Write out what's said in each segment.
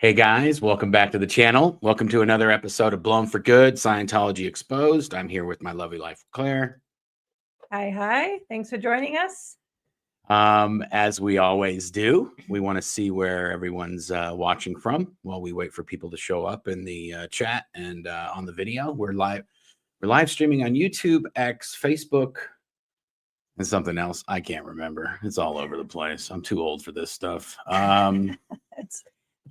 Hey guys, welcome back to the channel. Welcome to another episode of Blown for Good, Scientology Exposed. I'm here with my lovely wife, Claire. Hi. Thanks for joining us. As we always do, we want to see where everyone's watching from while we wait for people to show up in the chat and on the video. We're live streaming on YouTube, X, Facebook, and something else. I can't remember. It's all over the place. I'm too old for this stuff.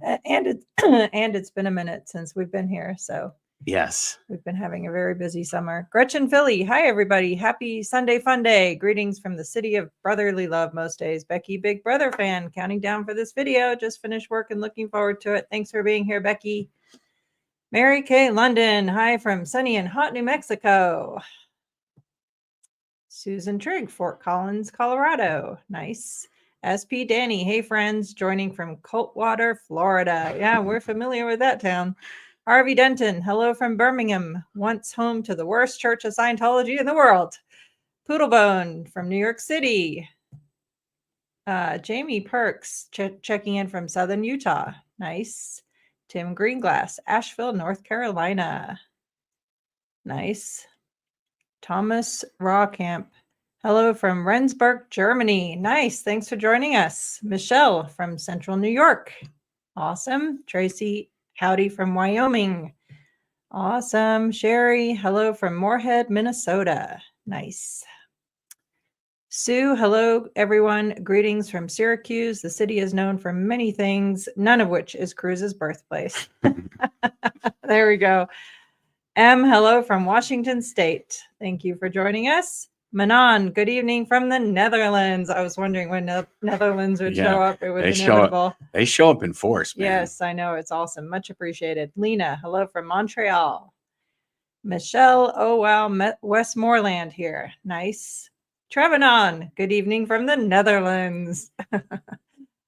It's been a minute since we've been here, so yes, we've been having a very busy summer. Gretchen Philly, hi everybody, happy Sunday fun day. Greetings from the city of brotherly love most days. Becky, Big Brother fan, counting down for this video. Just finished work and looking forward to it. Thanks for being here, Becky. Mary Kay London, hi from sunny and hot New Mexico. Susan Trigg, Fort Collins, Colorado. Nice. SP Danny, hey friends, joining from Coldwater, Florida. Yeah, we're familiar with that town. Harvey Denton, hello from Birmingham, once home to the worst church of Scientology in the world. Poodlebone from New York City. Jamie Perks, checking in from Southern Utah. Nice. Tim Greenglass, Asheville, North Carolina. Nice. Thomas Rawcamp, hello from Rendsburg, Germany. Nice. Thanks for joining us. Michelle from Central New York. Awesome. Tracy, howdy from Wyoming. Awesome. Sherry, hello from Moorhead, Minnesota. Nice. Sue, hello everyone. Greetings from Syracuse. The city is known for many things, none of which is Cruz's birthplace. There we go. M, hello from Washington State. Thank you for joining us. Manon, good evening from the Netherlands. I was wondering when the Netherlands would show up. It was inevitable. They show up in force, man. Yes, I know. It's awesome. Much appreciated. Lena, hello from Montreal. Michelle, oh wow, Westmoreland here. Nice. Trevanon, good evening from the Netherlands.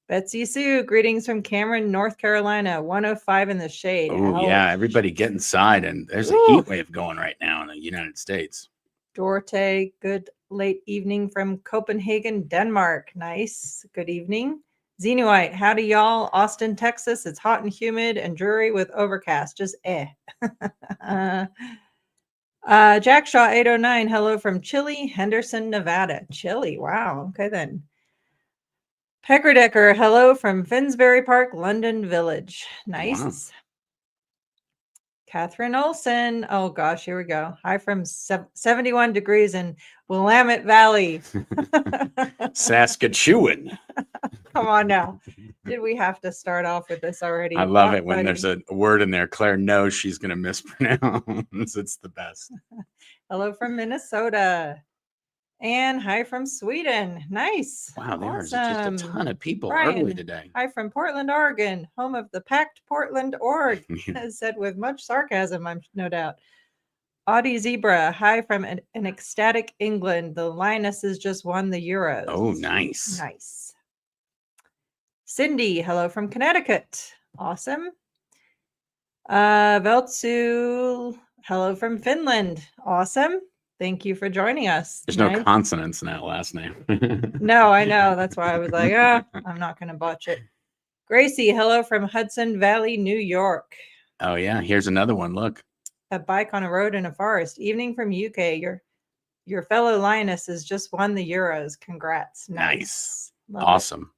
Betsy Sue, greetings from Cameron, North Carolina, 105 in the shade. Oh, yeah. Everybody get inside. And there's a heat wave going right now in the United States. Dorte, good late evening from Copenhagen, Denmark. Nice. Good evening. Xenoite, howdy y'all. Austin, Texas. It's hot and humid and dreary with overcast. Just Jackshaw 809, hello from Chile, Henderson, Nevada. Chile, wow. Okay then. Peckerdecker, hello from Finsbury Park, London Village. Nice. Wow. Catherine Olson. Oh gosh, here we go. Hi from 71 degrees in Willamette Valley. Saskatchewan. Come on now. Did we have to start off with this already? I love it when there's a word in there Claire knows she's going to mispronounce. It's the best. Hello from Minnesota. And hi from Sweden. Nice. Wow, there's just a ton of people early today. Hi from Portland, Oregon, home of the packed Portland Org, said with much sarcasm, I'm no doubt. Audie Zebra, hi from an ecstatic England. The Lionesses just won the Euros. Oh, nice. Nice. Cindy, hello from Connecticut. Awesome. Veltsu, hello from Finland. Awesome. Thank you for joining us. There's no consonants in that last name. No, I know. That's why I was like, I'm not going to botch it. Gracie, hello from Hudson Valley, New York. Oh, yeah. Here's another one. Look. A bike on a road in a forest. Evening from UK. Your fellow Lionesses just won the Euros. Congrats. Nice. Awesome.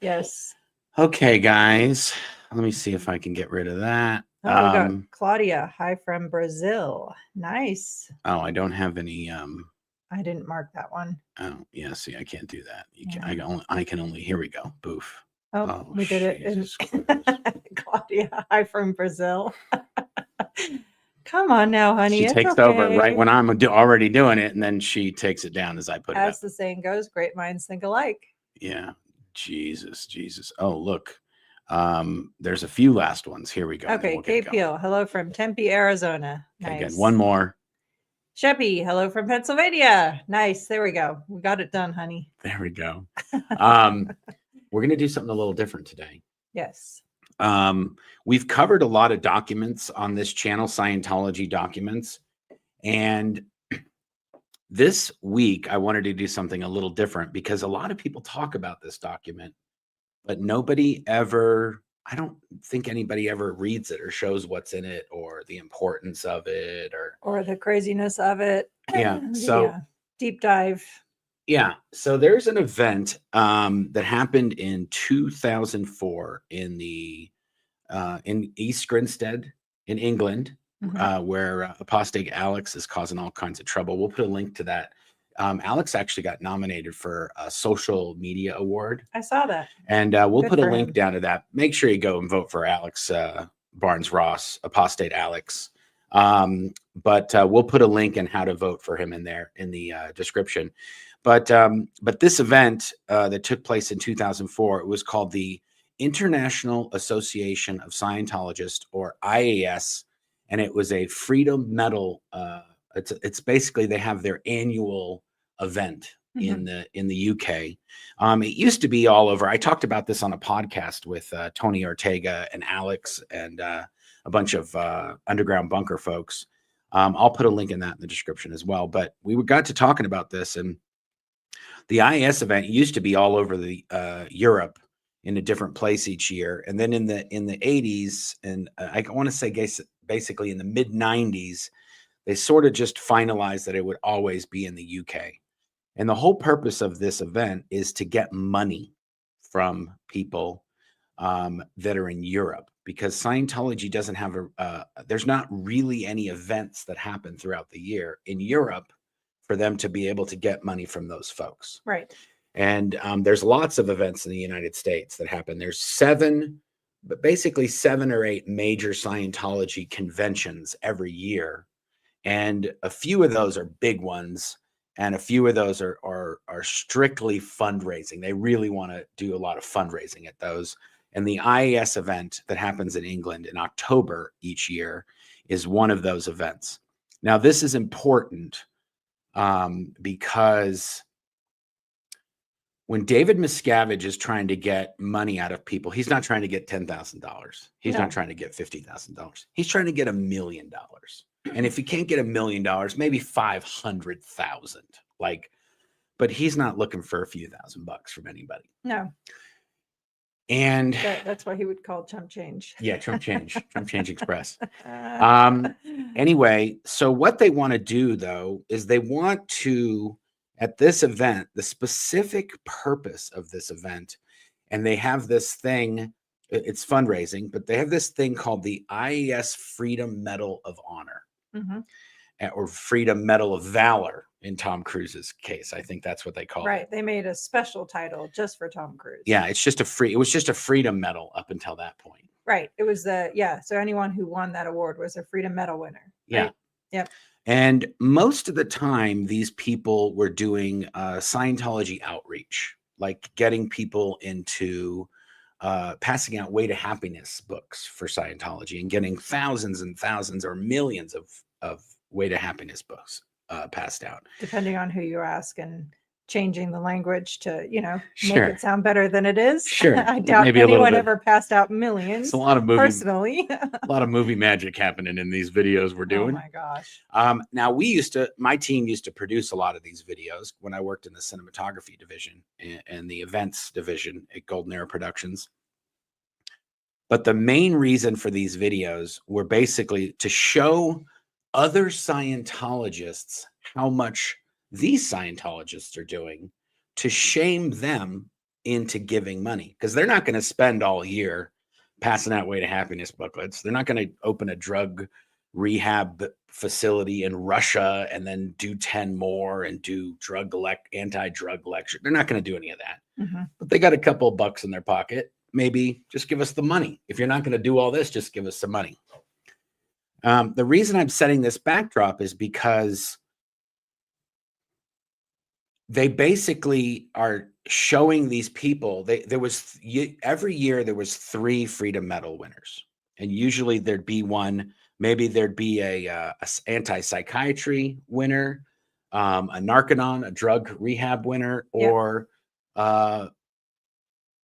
Yes. Okay, guys. Let me see if I can get rid of that. Oh, we got Claudia, hi from Brazil. Nice. Oh, I don't have any. I didn't mark that one. Oh, yeah. See, I can't do that. I can only. Here we go. Boof. Oh, we did it. Claudia, hi from Brazil. Come on now, honey. She takes over right when I'm already doing it, and then she takes it down as I put it up. As the saying goes, great minds think alike. Yeah. Jesus. Oh, look. There's a few last ones. Here we go. Okay, Kate Peel, hello from Tempe, Arizona. Nice. Again, one more. Sheppy, hello from Pennsylvania. Nice. There we go. We got it done, honey. There we go. We're going to do something a little different today. Yes. We've covered a lot of documents on this channel, Scientology documents. And this week, I wanted to do something a little different because a lot of people talk about this document, but nobody ever I don't think anybody ever reads it or shows what's in it or the importance of it or the craziness of it. yeah. So Deep dive. yeah. So there's an event that happened in 2004 in East Grinstead in England, where apostate Alex is causing all kinds of trouble. We'll put a link to that. Alex actually got nominated for a social media award. I saw that. And we'll put a link down to that. Make sure you go and vote for Alex Barnes Ross, apostate Alex. But we'll put a link and how to vote for him in there in the description. But this event that took place in 2004, it was called the International Association of Scientologists, or IAS, and it was a freedom medal. It's basically they have their annual event in the UK. It used to be all over. I talked about this on a podcast with Tony Ortega and Alex and a bunch of underground bunker folks. I'll put a link in that in the description as well. But we got to talking about this, and the IAS event used to be all over the Europe in a different place each year. And then in the 80s, and I want to say basically in the mid 90s, they sort of just finalized that it would always be in the UK. And the whole purpose of this event is to get money from people that are in Europe, because Scientology doesn't have there's not really any events that happen throughout the year in Europe for them to be able to get money from those folks. Right. And there's lots of events in the United States that happen. There's 7 or 8 major Scientology conventions every year. And a few of those are big ones. And a few of those are strictly fundraising. They really want to do a lot of fundraising at those. And the IAS event that happens in England in October each year is one of those events. Now, this is important because when David Miscavige is trying to get money out of people, he's not trying to get $10,000. He's not trying to get $50,000. He's trying to get $1 million. And if he can't get $1 million, maybe 500,000. But he's not looking for a few $1,000 from anybody. No. And that's why he would call chump change. Yeah, chump change express. Anyway, so what they want to do though is they want to, at this event, the specific purpose of this event, and they have this thing, it's fundraising, but they have this thing called the IAS Freedom Medal of Honor, or Freedom Medal of Valor in Tom Cruise's case. I think that's what they call it. Right. They made a special title just for Tom Cruise. Yeah, it was just a freedom medal up until that point. Right. It was so anyone who won that award was a freedom medal winner. Right? Yeah. Yep. And most of the time, these people were doing Scientology outreach, like getting people into passing out Way to Happiness books for Scientology and getting thousands and thousands or millions of Way to Happiness books passed out. Depending on who you ask, and changing the language to, Sure. make it sound better than it is. Sure. I doubt Maybe anyone ever passed out millions. It's a lot of movie, personally. a lot of movie magic happening in these videos we're doing. Oh my gosh. Now my team used to produce a lot of these videos when I worked in the cinematography division and the events division at Golden Era Productions. But the main reason for these videos were basically to show other Scientologists how much these Scientologists are doing to shame them into giving money, because they're not going to spend all year passing out Way to Happiness booklets. They're not going to open a drug rehab facility in Russia and then do 10 more and do anti-drug lecture. They're not going to do any of that. But they got a couple of bucks in their pocket. Maybe just give us the money. If you're not going to do all this, just give us some money. The reason I'm setting this backdrop is because they basically are showing these people. Every year there was 3 Freedom Medal winners, and usually there'd be one. Maybe there'd be a anti-psychiatry winner, a Narconon, a drug rehab winner, or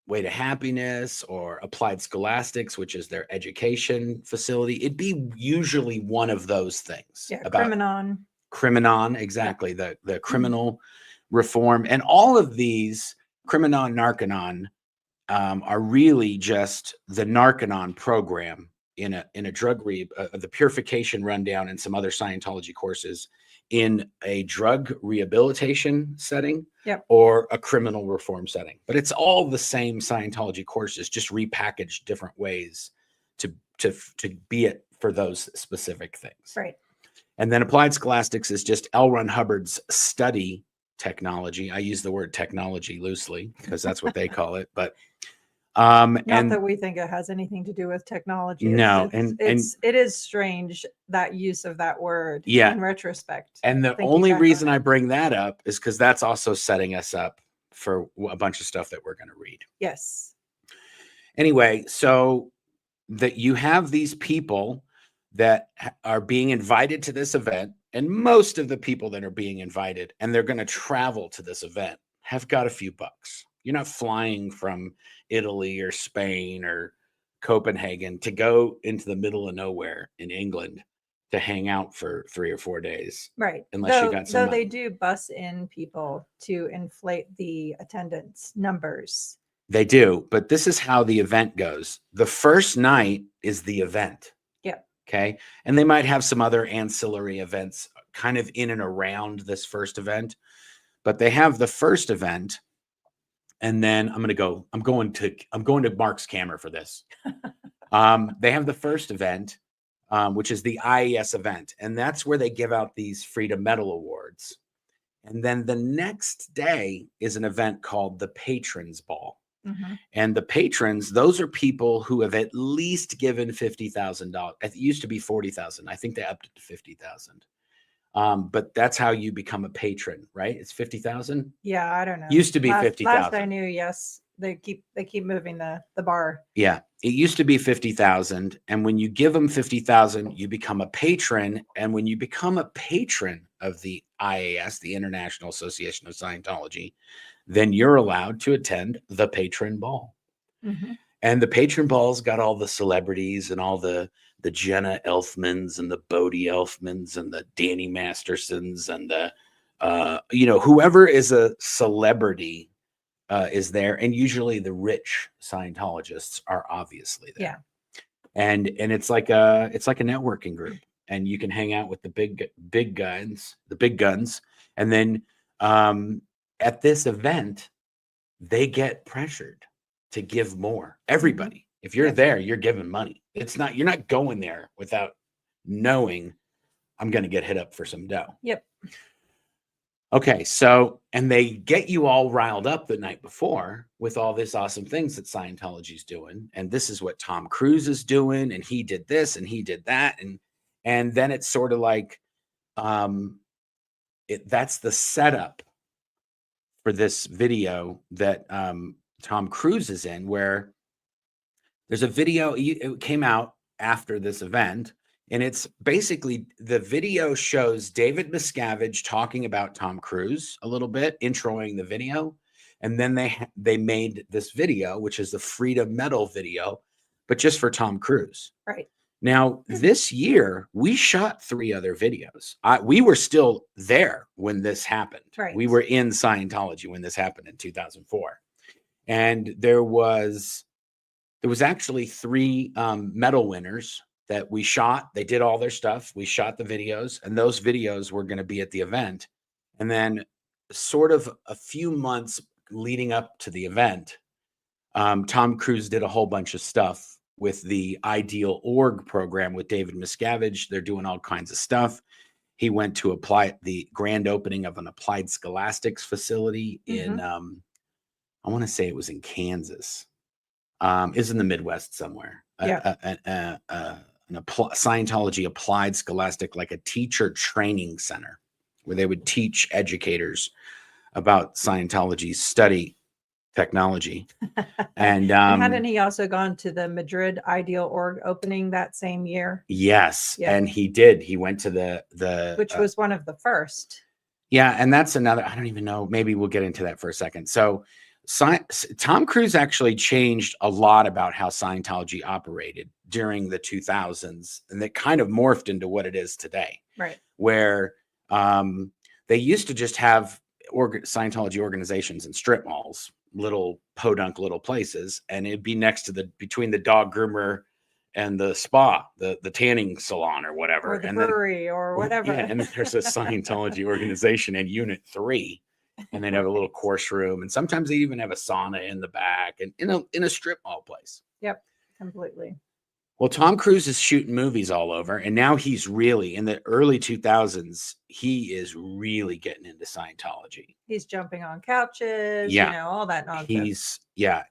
Way to Happiness, or Applied Scholastics, which is their education facility. It'd be usually one of those things. Yeah, about Criminon, exactly. The criminal reform, and all of these, Criminon, Narconon, are really just the Narconon program in a drug the purification rundown and some other Scientology courses in a drug rehabilitation setting Yep. or a criminal reform setting. But it's all the same Scientology courses, just repackaged different ways to be it for those specific things. Right. And then applied scholastics is just L. Ron Hubbard's study technology. I use the word technology loosely because that's what they call it. But Not and that we think it has anything to do with technology. no, It is strange, that use of that word. Yeah. In retrospect. And the only reason I bring that up is because that's also setting us up for a bunch of stuff that we're going to read. Yes. Anyway, so that you have these people that are being invited to this event, and most of the people that are being invited and they're going to travel to this event have got a few bucks. You're not flying from Italy or Spain or Copenhagen to go into the middle of nowhere in England to hang out for 3 or 4 days. Right. Unless you got some Though they money. do bus in people to inflate the attendance numbers. They do, but this is how the event goes. The first night is the event. Yep. Okay. And they might have some other ancillary events kind of in and around this first event, but they have the first event. And then I'm going to Mark's camera for this. They have the first event, which is the IES event. And that's where they give out these Freedom Medal Awards. And then the next day is an event called the Patrons Ball. Mm-hmm. And the patrons, those are people who have at least given $50,000. It used to be 40,000. I think they upped it to 50,000. But that's how you become a patron, right? It's 50,000. Yeah, I don't know. Used to be 50,000. Last I knew, yes, they keep moving the bar. Yeah, it used to be 50,000, and when you give them 50,000, you become a patron. And when you become a patron of the IAS, the International Association of Scientology, then you're allowed to attend the patron ball. Mm-hmm. And the patron ball's got all the celebrities and all the Jenna Elfmans and the Bodie Elfmans and the Danny Mastersons and the whoever is a celebrity is there, and usually the rich Scientologists are obviously there. Yeah. And it's like a networking group, and you can hang out with the big guns, and then at this event they get pressured to give more. Everybody, if you're there, you're giving money. You're not going there without knowing I'm going to get hit up for some dough. Yep. Okay, so, and they get you all riled up the night before with all this awesome things that Scientology's doing. And this is what Tom Cruise is doing. And he did this and he did that. And then it's sort of like, that's the setup for this video that Tom Cruise is in, where there's a video, it came out after this event. And it's basically, the video shows David Miscavige talking about Tom Cruise a little bit, introing the video. And then they made this video, which is the Freedom Medal video, but just for Tom Cruise. Right. Now, this year, we shot 3 other videos. We were still there when this happened. Right. We were in Scientology when this happened in 2004. And there was actually 3 medal winners that we shot. They did all their stuff. We shot the videos, and those videos were going to be at the event. And then sort of a few months leading up to the event, Tom Cruise did a whole bunch of stuff with the Ideal Org program with David Miscavige. They're doing all kinds of stuff. He went to the grand opening of an applied scholastics facility in, I want to say it was in Kansas. It's in the Midwest somewhere. Yeah. Scientology applied scholastic, like a teacher training center where they would teach educators about Scientology's study technology. And hadn't he also gone to the Madrid Ideal Org opening that same year? Yes. Yeah. And he did. He went to the which was one of the first. Yeah. And that's another, I don't even know. Maybe we'll get into that for a second. So Tom Cruise actually changed a lot about how Scientology operated during the 2000s, and that kind of morphed into what it is today. Right. Where they used to just have Scientology organizations in strip malls, little podunk little places, and it'd be next to between the dog groomer and the spa, the tanning salon or whatever, or the and brewery or whatever. yeah, and then there's a Scientology organization in Unit 3, and they'd have a little Right. course room, and sometimes they even have a sauna in the back, and in a strip mall place. Yep, completely. Well, Tom Cruise is shooting movies all over, and now he's really in the early 2000s. He is really getting into Scientology. He's jumping on couches, Yeah. all that nonsense.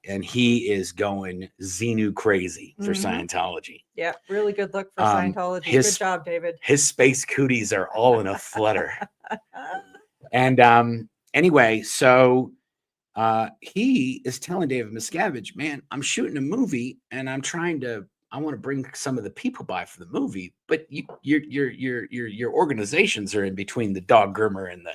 And he is going Xenu crazy for Mhm. Scientology. Yeah, really good look for Scientology. Good job, David. His space cooties are all in a flutter. And anyway, so he is telling David Miscavige, man, I'm shooting a movie and I want to bring some of the people by for the movie, but your organizations are in between the dog groomer and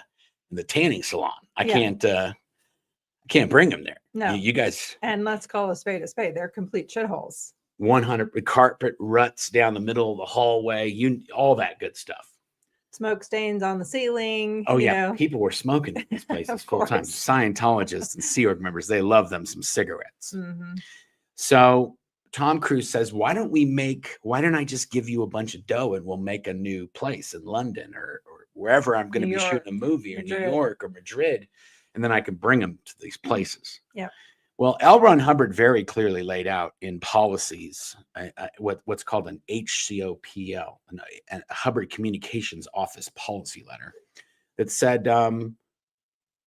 the tanning salon. I can't bring them there. No. You guys. And let's call a spade a spade. They're complete shitholes. 100 carpet ruts down the middle of the hallway, all that good stuff. Smoke stains on the ceiling. Oh, yeah. People were smoking in these places full time. Scientologists and Sea Org members, they love them some cigarettes. Mm-hmm. So Tom Cruise says, why don't I just give you a bunch of dough and we'll make a new place in London or wherever I'm going to be shooting a movie, or New York or Madrid, and then I can bring them to these places. Yeah. Well, L. Ron Hubbard very clearly laid out in policies what's called an HCOPL, a Hubbard Communications Office policy letter, that said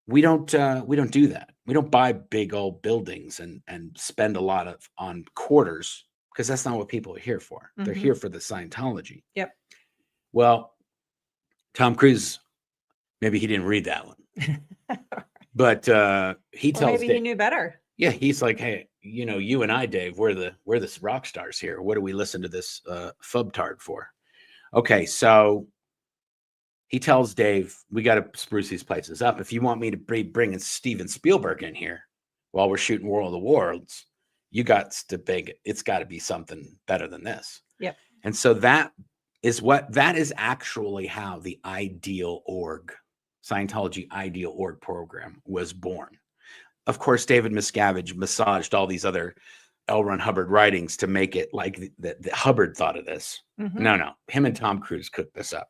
we don't do that. We don't buy big old buildings and spend a lot on quarters, because that's not what people are here for. Mm-hmm. They're here for the Scientology. Yep. Well, Tom Cruise, maybe he didn't read that one, but he tells maybe he knew better. Yeah, he's like, hey, you and I, Dave, we're the rock stars here. What do we listen to this fubtard for? Okay, so he tells Dave, we got to spruce these places up. If you want me to be bringing Steven Spielberg in here while we're shooting War of the Worlds, you got to big it. It's got to be something better than this. Yep. And so that is actually how the Ideal Org, Scientology Ideal Org program was born. Of course, David Miscavige massaged all these other L. Ron Hubbard writings to make it like the Hubbard thought of this. Mm-hmm. No. Him and Tom Cruise cooked this up.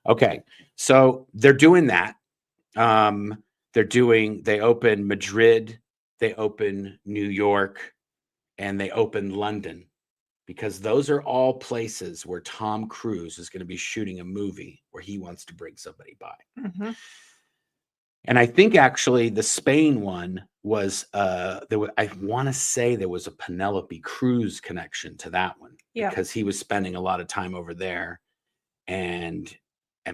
Okay. So they're doing that. They open Madrid, they open New York, and they open London, because those are all places where Tom Cruise is going to be shooting a movie where he wants to bring somebody by. Mm-hmm. And I think actually the Spain one was I want to say there was a Penelope Cruz connection to that one, because he was spending a lot of time over there, and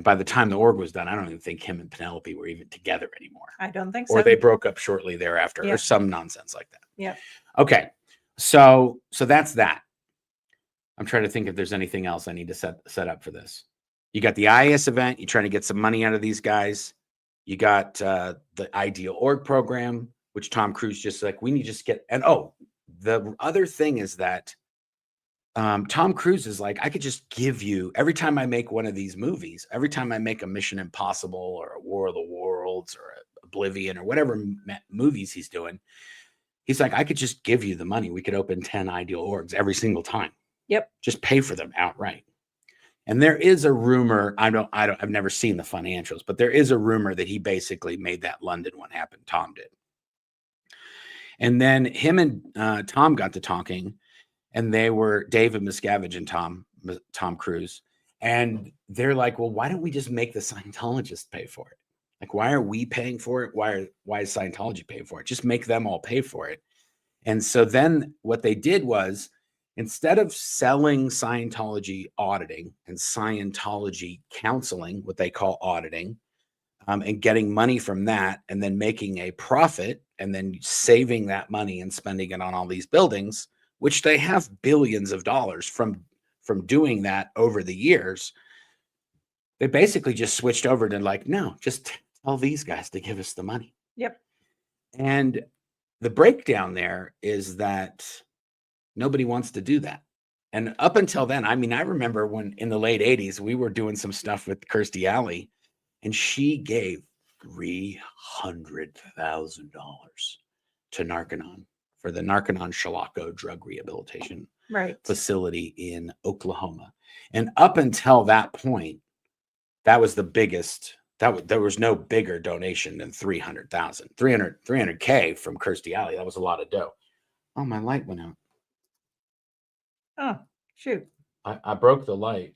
by the time the org was done, I don't even think him and Penelope were even together anymore. I don't think so. Or they broke up shortly thereafter, or some nonsense like that. Yeah. Okay. So that's that. I'm trying to think if there's anything else I need to set up for this. You got the IS event. You're trying to get some money out of these guys. You got the Ideal Org program, which Tom Cruise just like, we need to just get. And the other thing is that Tom Cruise is like, I could just give you, every time I make one of these movies, every time I make a Mission Impossible or a War of the Worlds or Oblivion or whatever movies he's doing, he's like, I could just give you the money. We could open 10 Ideal Orgs every single time. Yep. Just pay for them outright. And there is a rumor, I've never seen the financials, but there is a rumor that he basically made that London one happen. Tom did. And then him and Tom got to talking, and they were David Miscavige and Tom Cruise. And they're like, well, why don't we just make the Scientologists pay for it? Like, why are we paying for it? Why is Scientology paying for it? Just make them all pay for it. And so then what they did was, instead of selling Scientology auditing and Scientology counseling, what they call auditing, and getting money from that, and then making a profit, and then saving that money and spending it on all these buildings, which they have billions of dollars from doing that over the years, they basically just switched over to like, no, just tell these guys to give us the money. Yep. And the breakdown there is that nobody wants to do that. And up until then, I mean, I remember when in the late 80s, we were doing some stuff with Kirstie Alley, and she gave $300,000 to Narconon for the Narconon Chalaco drug rehabilitation Right. facility in Oklahoma. And up until that point, that was the biggest, there was no bigger donation than 300,000. 300K from Kirstie Alley. That was a lot of dough. Oh, my light went out. Oh, shoot. I broke the light,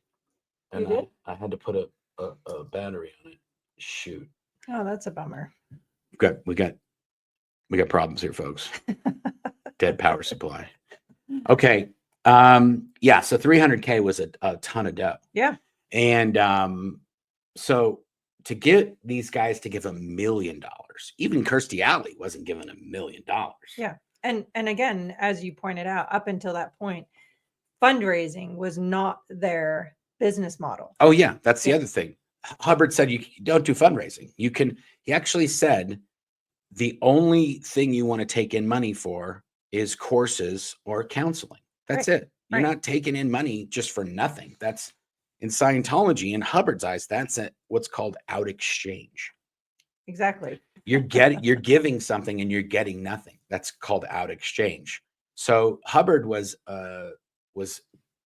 You and did? I had to put a battery on it. Shoot. Oh, that's a bummer. We got problems here, folks. Dead power supply. Okay. Yeah, so 300K was a ton of dough. Yeah. And so to get these guys to give $1 million, even Kirstie Alley wasn't given $1 million. Yeah. And again, as you pointed out, up until that point, fundraising was not their business model. Oh, yeah. That's the other thing. Hubbard said you don't do fundraising. He actually said the only thing you want to take in money for is courses or counseling. That's it. You're not taking in money just for nothing. That's in Scientology, in Hubbard's eyes, that's what's called out exchange. Exactly. You're giving something and you're getting nothing. That's called out exchange. So Hubbard was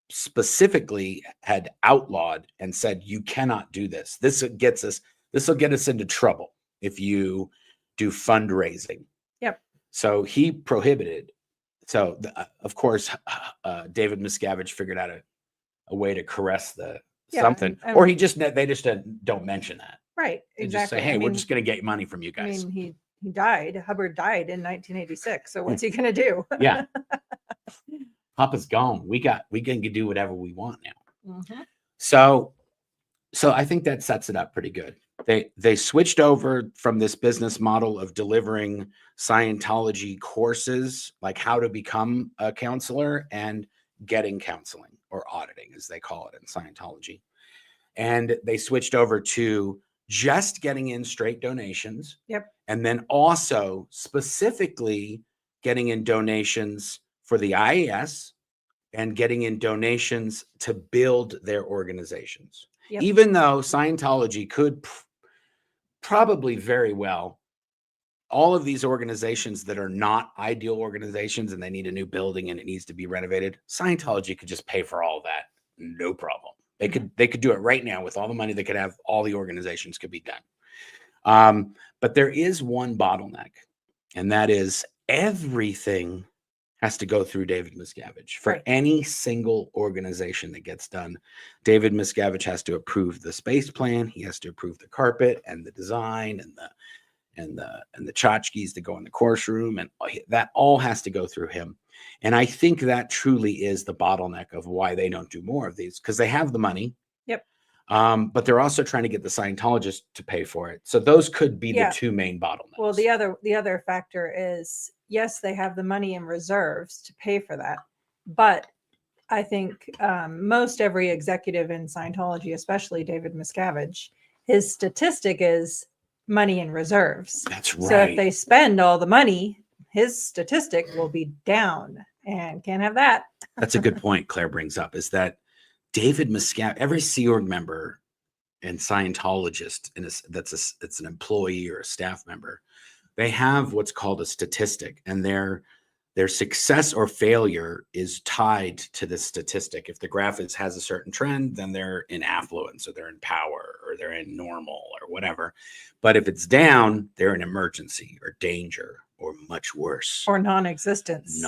specifically had outlawed and said, you cannot do this. This will get us into trouble if you do fundraising. Yep. So he prohibited. So of course, David Miscavige figured out a way to caress something, or they just don't mention that. Right. They Exactly. just say, hey, we're just going to get money from you guys. I mean, he died. Hubbard died in 1986. So what's he going to do? Yeah. Papa's gone. We can do whatever we want now. Mm-hmm. So I think that sets it up pretty good. They switched over from this business model of delivering Scientology courses, like how to become a counselor and getting counseling, or auditing, as they call it in Scientology. And they switched over to just getting in straight donations. Yep. And then also specifically getting in donations for the IAS and getting in donations to build their organizations. Yep. Even though Scientology could probably very well, all of these organizations that are not ideal organizations and they need a new building and it needs to be renovated, Scientology could just pay for all that. No problem. They could do it right now with all the money they could have. All the organizations could be done. But there is one bottleneck, and that is everything has to go through David Miscavige. For any single organization that gets done, David Miscavige has to approve the space plan. He has to approve the carpet and the design and the tchotchkes that go in the course room, and that all has to go through him. And I think that truly is the bottleneck of why they don't do more of these, because they have the money. Yep. But they're also trying to get the Scientologists to pay for it. So those could be the two main bottlenecks. Well, the other factor is, yes, they have the money in reserves to pay for that. But I think most every executive in Scientology, especially David Miscavige, his statistic is money in reserves. That's right. So if they spend all the money, his statistic will be down, and can't have that. That's a good point Claire brings up, is that David Miscavige, every Sea Org member and Scientologist, it's an employee or a staff member, they have what's called a statistic, and their success or failure is tied to this statistic. If the graph has a certain trend, then they're in affluence, or they're in power, or they're in normal, or whatever. But if it's down, they're in emergency or danger, or much worse, or non-existence.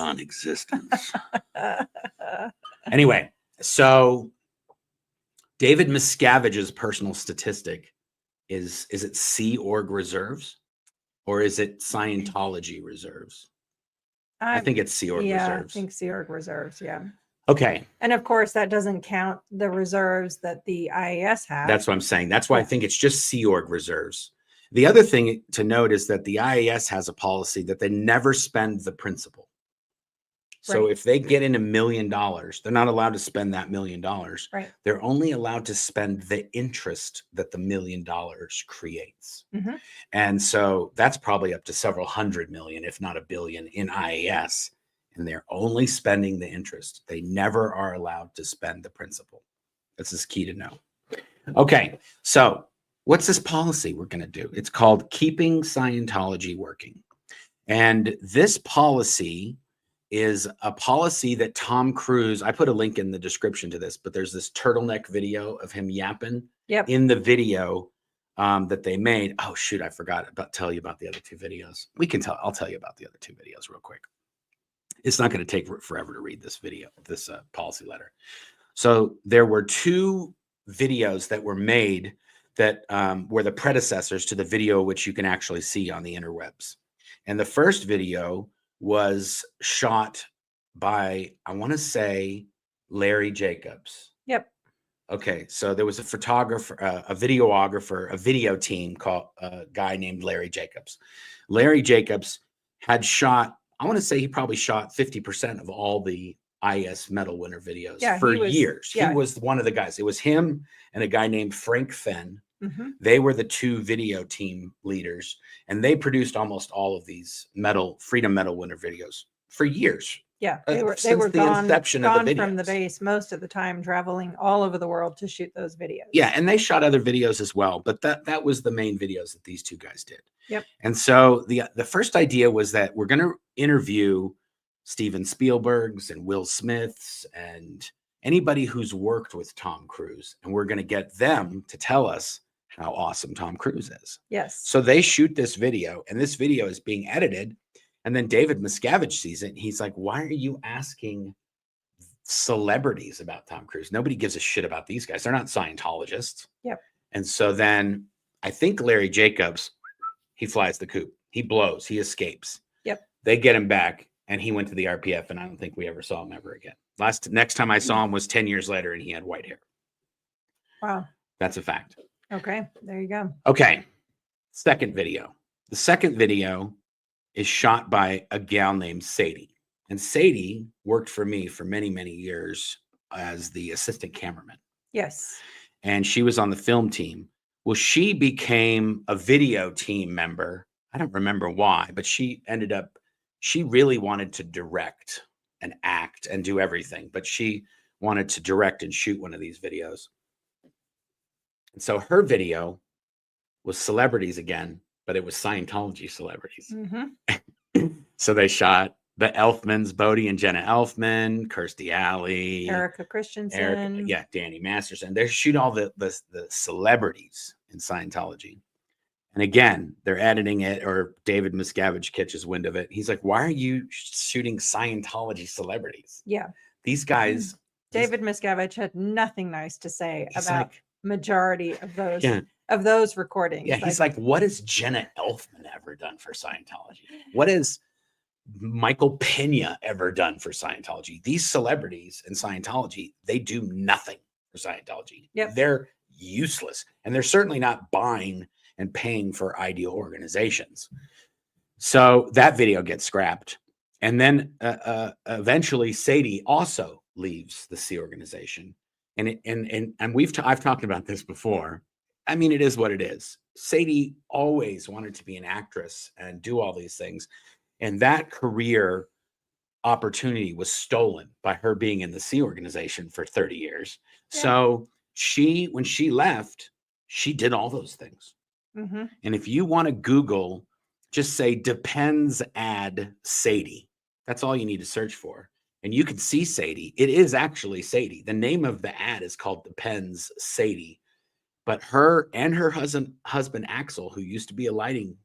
Anyway, so David Miscavige's personal statistic is it Sea Org reserves, or is it Scientology reserves? I think it's Sea Org reserves. I think Sea Org reserves. Yeah. Okay. And of course, that doesn't count the reserves that the IAS have. That's what I'm saying. That's why I think it's just Sea Org reserves. The other thing to note is that the IAS has a policy that they never spend the principal. So if they get in $1 million, they're not allowed to spend that $1 million. Right. They're only allowed to spend the interest that the $1 million creates. Mm-hmm. And so that's probably up to several hundred million, if not $1 billion, in IAS. And they're only spending the interest. They never are allowed to spend the principal. This is key to know. Okay, so what's this policy we're going to do? It's called Keeping Scientology Working. And this policy is a policy that Tom Cruise, I put a link in the description to this, but there's this turtleneck video of him yapping in the video that they made. Oh, shoot, I forgot about tell you about the other two videos. I'll tell you about the other two videos real quick. It's not going to take forever to read this video, this policy letter. So there were two videos that were made that were the predecessors to the video which you can actually see on the interwebs. And the first video was shot by, I want to say, Larry Jacobs. Yep. Okay, so there was a photographer, a videographer, a video team called a guy named Larry Jacobs. Larry Jacobs had shot, I want to say he probably shot 50% of all the IS medal winner videos for years. He was one of the guys. It was him and a guy named Frank Fenn. They were the two video team leaders, and they produced almost all of these Freedom Medal winner videos for years. Yeah, they were gone from the base most of the time, traveling all over the world to shoot those videos. Yeah, and they shot other videos as well, but that was the main videos that these two guys did. Yep. And so the first idea was that we're going to interview Steven Spielberg's and Will Smith's and anybody who's worked with Tom Cruise, and we're going to get them to tell us how awesome Tom Cruise is. Yes. So they shoot this video, and this video is being edited. And then David Miscavige sees it, and he's like, why are you asking celebrities about Tom Cruise? Nobody gives a shit about these guys. They're not Scientologists. Yep. And so then I think Larry Jacobs, he flies the coop. He blows. He escapes. Yep. They get him back, and he went to the RPF, and I don't think we ever saw him ever again. Next time I saw him was 10 years later, and he had white hair. Wow. That's a fact. Okay, there you go. Okay, second video. The second video is shot by a gal named Sadie. And Sadie worked for me for many, many years as the assistant cameraman. Yes. And she was on the film team. Well, she became a video team member. I don't remember why, but she really wanted to direct and act and do everything, but she wanted to direct and shoot one of these videos. And so her video was celebrities again, but it was Scientology celebrities. So they shot the Elfmans, Bodie and Jenna Elfman, Kirstie Alley, Erica Christensen. Danny Masterson. They shoot all the celebrities in Scientology. And again, they're editing it, or David Miscavige catches wind of it. He's like, why are you shooting Scientology celebrities? Yeah. These guys. David Miscavige had nothing nice to say about majority of those recordings. Yeah, he's like, what has Jenna Elfman ever done for Scientology? What has Michael Pena ever done for Scientology? These celebrities in Scientology, they do nothing for Scientology. Yep. They're useless, and they're certainly not buying and paying for ideal organizations. So that video gets scrapped. And then eventually Sadie also leaves the Sea organization. And I've talked about this before. I mean, it is what it is. Sadie always wanted to be an actress and do all these things. And that career opportunity was stolen by her being in the Sea organization for 30 years. Yeah. So when she left, she did all those things. And if you want to Google, just say depends ad Sadie. That's all you need to search for. And you can see Sadie. It is actually Sadie. The name of the ad is called Depends Sadie. But her and her husband Axel, who used to be a lighting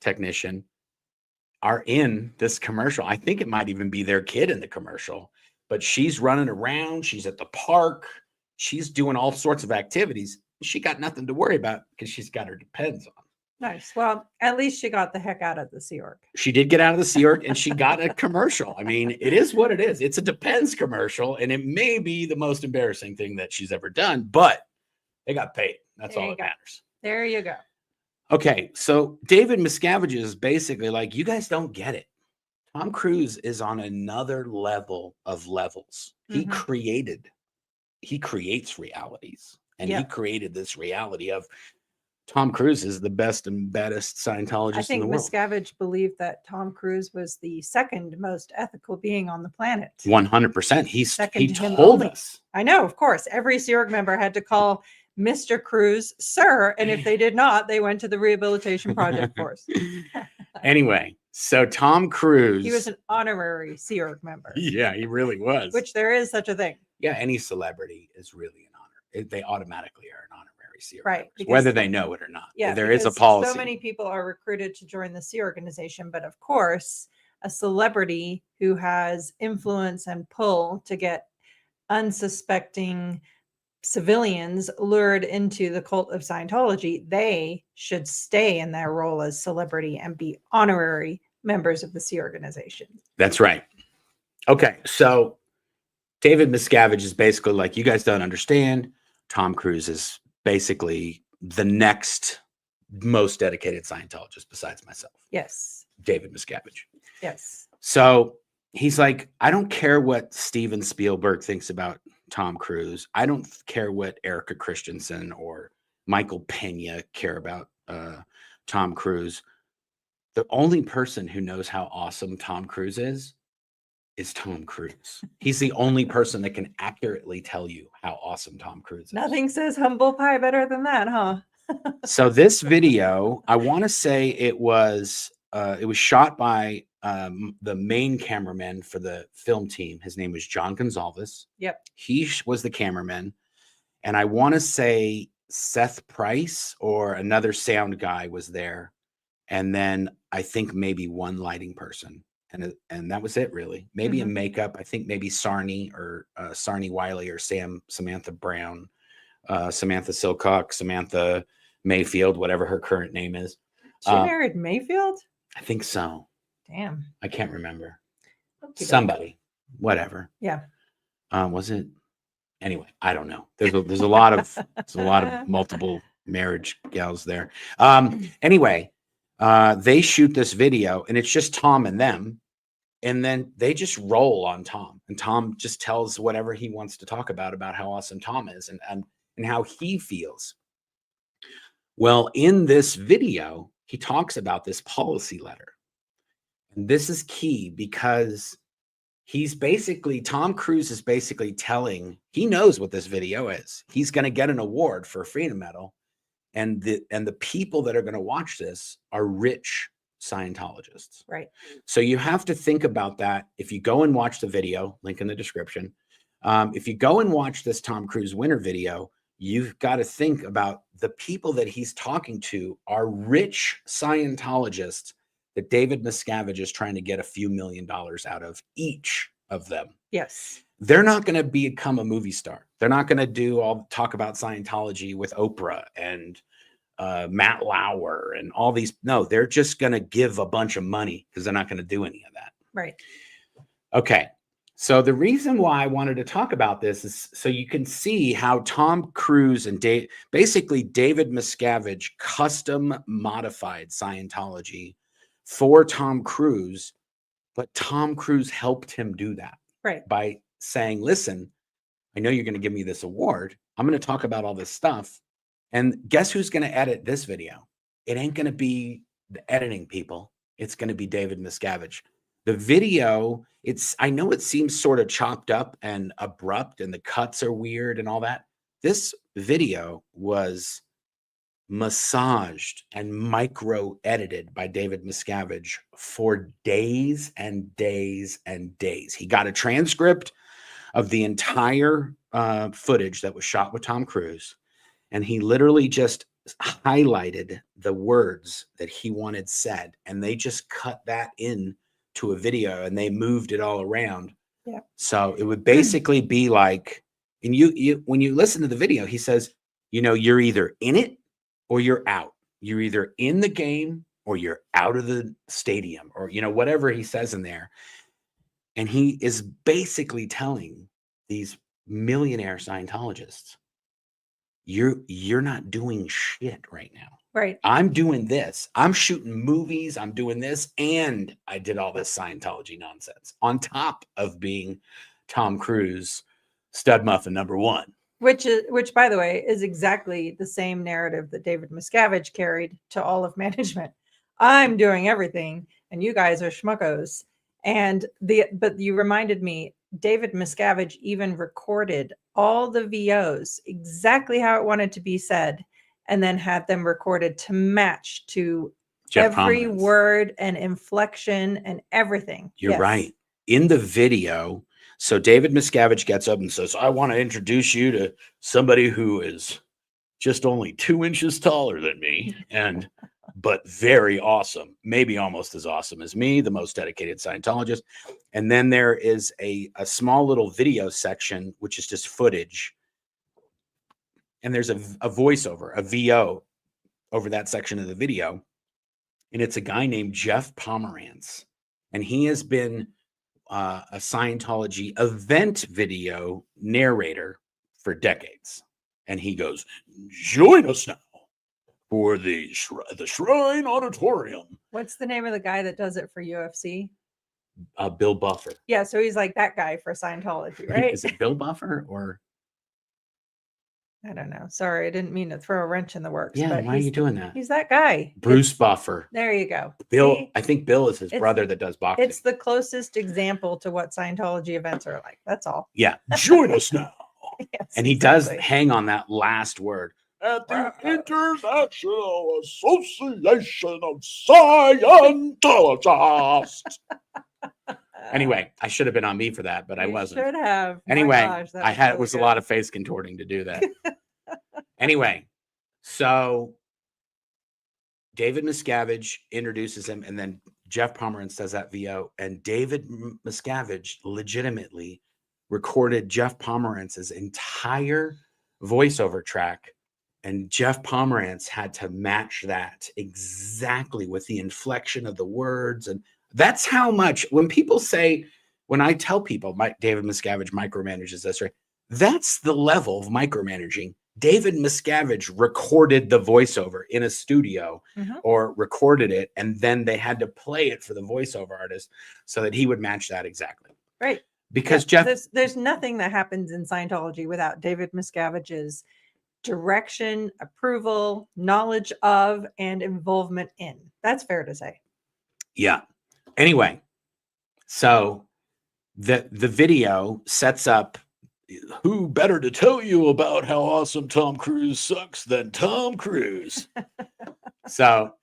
technician, are in this commercial. I think it might even be their kid in the commercial. But she's running around. She's at the park. She's doing all sorts of activities. She got nothing to worry about because she's got her Depends on. Nice. Well, at least she got the heck out of the Sea Org. She did get out of the Sea Org, and she got a commercial. I mean, it is what it is. It's a Depends commercial, and it may be the most embarrassing thing that she's ever done, but they got paid. That's all that matters. There you go. Okay, so David Miscavige is basically like, you guys don't get it. Tom Cruise is on another level of levels. He creates realities. And he created this reality of Tom Cruise is the best and baddest Scientologist in the world. I think Miscavige believed that Tom Cruise was the second most ethical being on the planet. 100%. He told us. I know, of course. Every Sea Org member had to call Mr. Cruise sir, and if they did not, they went to the Rehabilitation Project Force. Anyway, So Tom Cruise. He was an honorary Sea Org member. Yeah, he really was. Which there is such a thing. Yeah, any celebrity is really an honor. They automatically are an honorary Sea Org right, members, because, whether they know it or not. Yeah, there is a policy. So many people are recruited to join the Sea organization, but of course, a celebrity who has influence and pull to get unsuspecting civilians lured into the cult of Scientology, they should stay in their role as celebrity and be honorary members of the Sea organization. That's right. Okay, so David Miscavige is basically like, you guys don't understand. Tom Cruise is basically the next most dedicated Scientologist besides myself. Yes. David Miscavige. Yes. So he's like, I don't care what Steven Spielberg thinks about Tom Cruise. I don't care what Erica Christensen or Michael Pena care about Tom Cruise. The only person who knows how awesome Tom Cruise is Tom Cruise. He's the only person that can accurately tell you how awesome Tom Cruise is. Nothing says humble pie better than that, huh? So this video, I want to say it was shot by the main cameraman for the film team. His name was John Gonzalez. Yep. He was the cameraman. And I want to say Seth Price or another sound guy was there. And then I think maybe one lighting person. And that was it, really. Maybe in makeup, I think maybe Sarnie or Sarnie Wiley or Samantha Brown, Samantha Silcock, Samantha Mayfield, whatever her current name is. She married Mayfield? I think so. Damn. I can't remember. Okay, Somebody, whatever. Yeah. Was it? Anyway, I don't know. There's a lot of multiple marriage gals there. Anyway, they shoot this video and it's just Tom and them. And then they just roll on Tom, and Tom just tells whatever he wants to talk about how awesome Tom is and how he feels. Well, in this video, he talks about this policy letter. And this is key because Tom Cruise is basically telling, he knows what this video is. He's going to get an award for a Freedom Medal. And the people that are going to watch this are rich Scientologists. Right. So you have to think about that. If you go and watch the video, link in the description. If you go and watch this Tom Cruise winner video, you've got to think about the people that he's talking to are rich Scientologists that David Miscavige is trying to get a few $1 million out of each of them. Yes. They're not going to become a movie star. They're not going to talk about Scientology with Oprah and Matt Lauer and all these. No, they're just going to give a bunch of money because they're not going to do any of that. Right. Okay. So the reason why I wanted to talk about this is so you can see how Tom Cruise and basically David Miscavige custom modified Scientology for Tom Cruise, but Tom Cruise helped him do that. Right. By saying, listen, I know you're going to give me this award. I'm going to talk about all this stuff. And guess who's going to edit this video? It ain't going to be the editing people. It's going to be David Miscavige. The video, I know it seems sort of chopped up and abrupt and the cuts are weird and all that. This video was massaged and micro edited by David Miscavige for days and days and days. He got a transcript of the entire footage that was shot with Tom Cruise. And he literally just highlighted the words that he wanted said. And they just cut that in to a video and they moved it all around. Yeah. So it would basically be like, and you when you listen to the video, he says, you're either in it or you're out. You're either in the game or you're out of the stadium or, whatever he says in there. And he is basically telling these millionaire Scientologists, you're not doing shit right now. Right. I'm doing this. I'm shooting movies. I'm doing this. And I did all this Scientology nonsense on top of being Tom Cruise, stud muffin #1. Which, by the way, is exactly the same narrative that David Miscavige carried to all of management. I'm doing everything, and you guys are schmuckos. But you reminded me, David Miscavige even recorded all the VOs exactly how it wanted to be said, and then had them recorded to match to Jeff Every Pomerantz. word and inflection and everything. You're Yes. right. In the video, so David Miscavige gets up and says, I want to introduce you to somebody who is just only 2 inches taller than me, but very awesome, maybe almost as awesome as me, the most dedicated Scientologist. And then there is a small little video section, which is just footage. And there's a voiceover, a VO over that section of the video. And it's a guy named Jeff Pomerantz. And he has been a Scientology event video narrator for decades. And he goes, join us now for the Shrine Auditorium. What's the name of the guy that does it for UFC? Bill Buffer. Yeah, so he's like that guy for Scientology, right? Is it Bill Buffer or? I don't know. Sorry, I didn't mean to throw a wrench in the works. Yeah, but why are you doing that? He's that guy. Bruce Buffer. There you go. Bill, See? I think Bill is his brother that does boxing. It's the closest example to what Scientology events are like. That's all. Yeah, join us now. Yes, and he does hang on that last word. At the International Association of Scientologists. Anyway, I should have been on me for that, but I wasn't. Should have. Anyway, gosh, it was a lot of face contorting to do that. Anyway, so David Miscavige introduces him, and then Jeff Pomerantz does that VO, and David Miscavige legitimately recorded Jeff Pomerantz's entire voiceover track, and Jeff Pomerantz had to match that exactly with the inflection of the words. And that's how much, when I tell people David Miscavige micromanages this, right? That's the level of micromanaging. David Miscavige recorded the voiceover in a studio or recorded it, and then they had to play it for the voiceover artist so that he would match that exactly. Right. Because Jeff, there's nothing that happens in Scientology without David Miscavige's direction, approval, knowledge of, and involvement in. That's fair to say. Yeah. Anyway, so the video sets up, who better to tell you about how awesome Tom Cruise sucks than Tom Cruise? So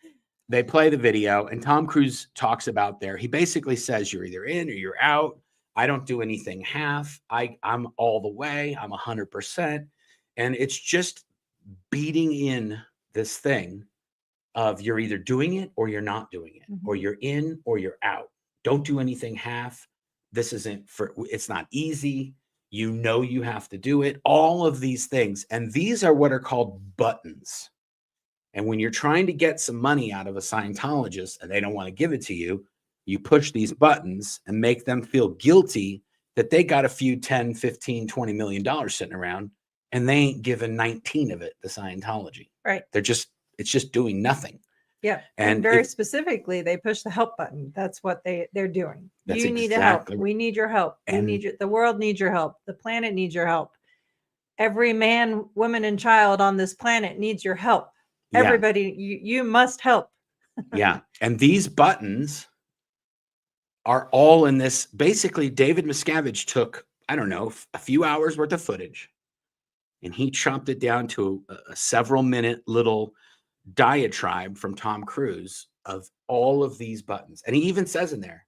they play the video, and Tom Cruise talks about he basically says, you're either in or you're out. I don't do anything half. I'm all the way. I'm 100%. And it's just beating in this thing of you're either doing it or you're not doing it, or you're in or you're out. Don't do anything half. This it's not easy. You have to do it. All of these things. And these are what are called buttons. And when you're trying to get some money out of a Scientologist and they don't want to give it to you, you push these buttons and make them feel guilty that they got a few 10, 15, $20 million sitting around, and they ain't given 19 of it to Scientology. Right. It's just doing nothing. Yeah. And very specifically, they push the help button. That's what they're doing. You need help. We need your help. The world needs your help. The planet needs your help. Every man, woman, and child on this planet needs your help. Yeah. Everybody, you must help. Yeah. And these buttons are all in this. Basically, David Miscavige took, I don't know, a few hours worth of footage, and he chopped it down to a several minute little diatribe from Tom Cruise of all of these buttons. And he even says in there,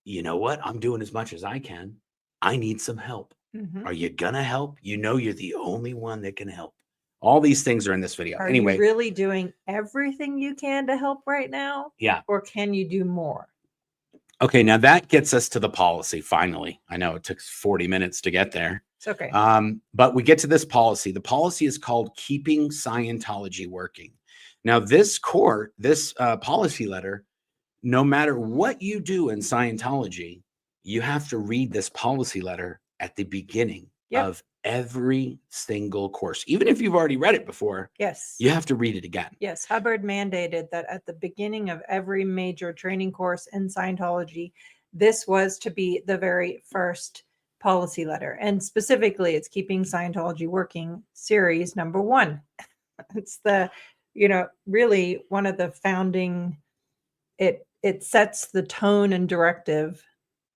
you know what? I'm doing as much as I can. I need some help. Are you gonna help? You're the only one that can help. All these things are in this video. Are you really doing everything you can to help right now? Yeah. Or can you do more? Okay, now that gets us to the policy, finally. I know it took 40 minutes to get there. It's okay. But we get to this policy. The policy is called Keeping Scientology Working. Now, this policy letter, no matter what you do in Scientology, you have to read this policy letter at the beginning of every single course. Even if you've already read it before, yes, you have to read it again. Yes, Hubbard mandated that at the beginning of every major training course in Scientology, this was to be the very first policy letter. And specifically, it's Keeping Scientology Working series number 1. It's really one of the founding, it sets the tone and directive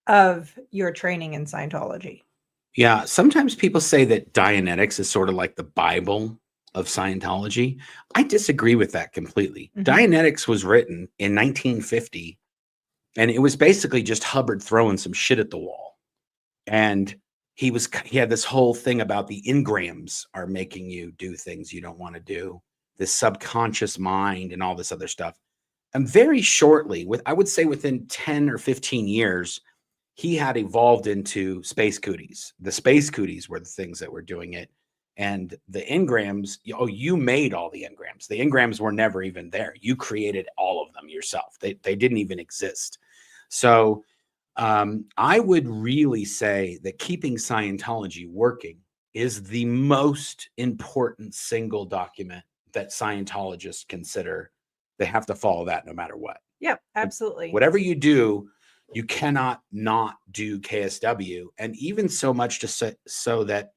of your training in Scientology. Yeah, sometimes people say that Dianetics is sort of like the Bible of Scientology. I disagree with that completely. Mhm. Dianetics was written in 1950, and it was basically just Hubbard throwing some shit at the wall. And he had this whole thing about the engrams are making you do things you don't want to do, this subconscious mind and all this other stuff. And very shortly, I would say within 10 or 15 years, he had evolved into space cooties. The space cooties were the things that were doing it. And the engrams, you made all the engrams. The engrams were never even there. You created all of them yourself. They didn't even exist. So I would really say that Keeping Scientology Working is the most important single document that Scientologists consider. They have to follow that no matter what. Yep, absolutely. Whatever you do, you cannot not do KSW. And even so much so that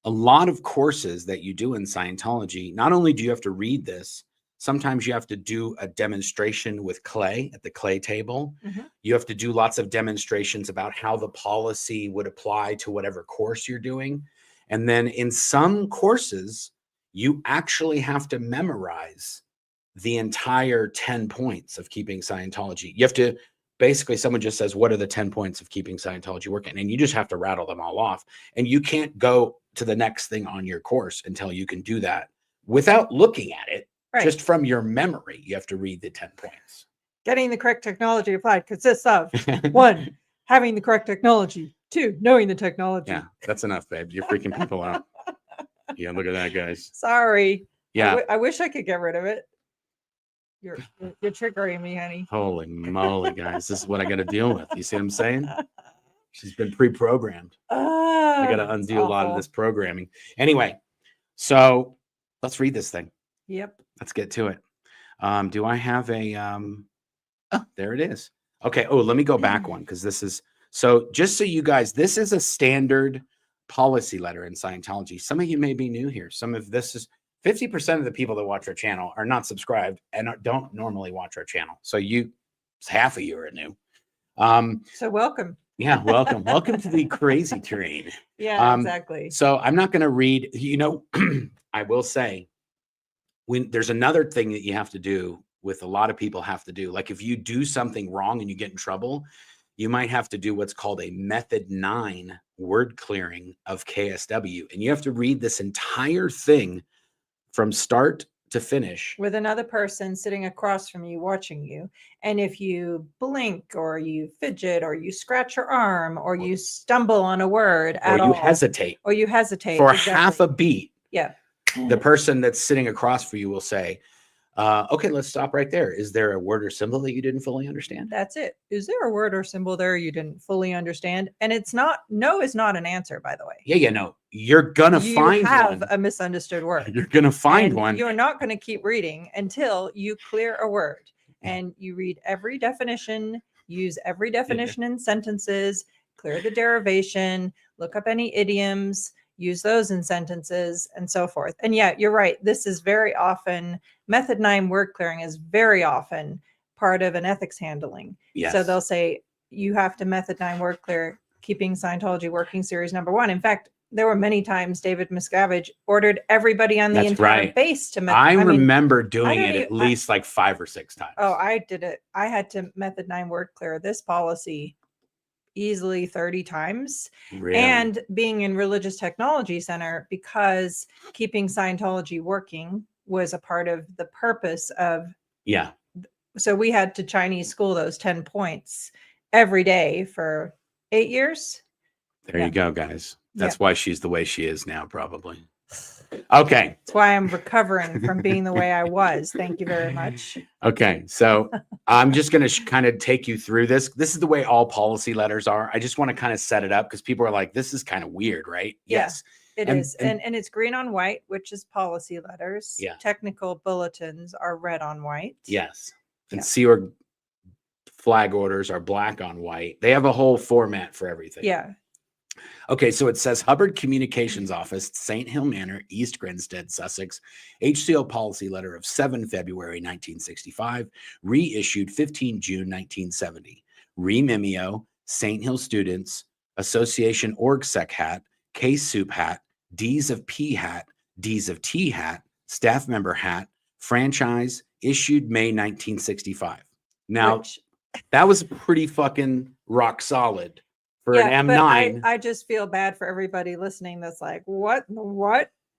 a lot of courses that you do in Scientology, not only do you have to read this, sometimes you have to do a demonstration with clay at the clay table. Mhm. You have to do lots of demonstrations about how the policy would apply to whatever course you're doing. And then in some courses, you actually have to memorize the entire 10 points of Keeping Scientology. You have to basically, someone just says, what are the 10 points of Keeping Scientology Working? And you just have to rattle them all off. And you can't go to the next thing on your course until you can do that without looking at it. Right. Just from your memory, you have to read the 10 points. Getting the correct technology applied consists of 1, having the correct technology. 2, knowing the technology. Yeah, that's enough, babe. You're freaking people out. Yeah, look at that, guys. Sorry. Yeah. I wish I could get rid of it. You're triggering me, honey. Holy moly, guys. This is what I got to deal with. You see what I'm saying? She's been pre-programmed. I got to undo a lot of this programming. Anyway, so let's read this thing. Yep. Let's get to it. Do I have a oh, there it is. Okay. Oh, let me go back one, because this is, so just so you guys, this is a standard policy letter in Scientology. Some of you may be new here. Some of this is 50% of the people that watch our channel are not subscribed and don't normally watch our channel. So half of you are new. So welcome. Yeah, welcome. Welcome to the crazy terrain. Yeah, exactly. So I'm not going to read, I will say, when there's another thing that you have to do, with a lot of people have to do, like if you do something wrong and you get in trouble, you might have to do what's called a method 9 word clearing of KSW. And you have to read this entire thing from start to finish with another person sitting across from you watching you. And if you blink or you fidget or you scratch your arm or you stumble on a word at all, hesitate or you hesitate for half a beat, yeah, the person that's sitting across from you will say, okay, let's stop right there. Is there a word or symbol that you didn't fully understand? That's it. Is there a word or symbol there you didn't fully understand? And it's not, no is not an answer, by the way. Yeah, no. You're gonna find one. A misunderstood word. You're gonna find one. You're not going to keep reading until you clear a word. And you read every definition, use every definition in sentences, clear the derivation, look up any idioms, use those in sentences, and so forth. And yeah, you're right. This is very often, method 9 word clearing is very often part of an ethics handling. Yes. So they'll say, you have to method 9 word clear Keeping Scientology Working series number 1. In fact, there were many times David Miscavige ordered everybody on the entire base to method. I remember doing it at least like 5 or 6 times. Oh, I did it. I had to method 9 word clear this policy easily 30 times. Really? And being in Religious Technology Center, because Keeping Scientology Working was a part of the purpose of, yeah. So we had to Chinese school those 10 points every day for 8 years. There you go, guys. That's why she's the way she is now, probably. Okay. That's why I'm recovering from being the way I was. Thank you very much. Okay. So I'm just going to kind of take you through this. This is the way all policy letters are. I just want to kind of set it up because people are like, this is kind of weird, right? Yeah, yes. It is. And it's green on white, which is policy letters. Yeah. Technical bulletins are red on white. Yes. And Sea Org flag orders are black on white. They have a whole format for everything. Yeah. Okay, so it says Hubbard Communications Office, St. Hill Manor, East Grinstead, Sussex, HCO policy letter of 7 February 1965, reissued 15 June 1970. Remimio, St. Hill Students, Association Org Sec Hat, K Soup Hat, D's of P Hat, D's of T hat, staff member hat, franchise, issued May 1965. Now, Which, that was pretty fucking rock solid for an but M9. I just feel bad for everybody listening that's like, what?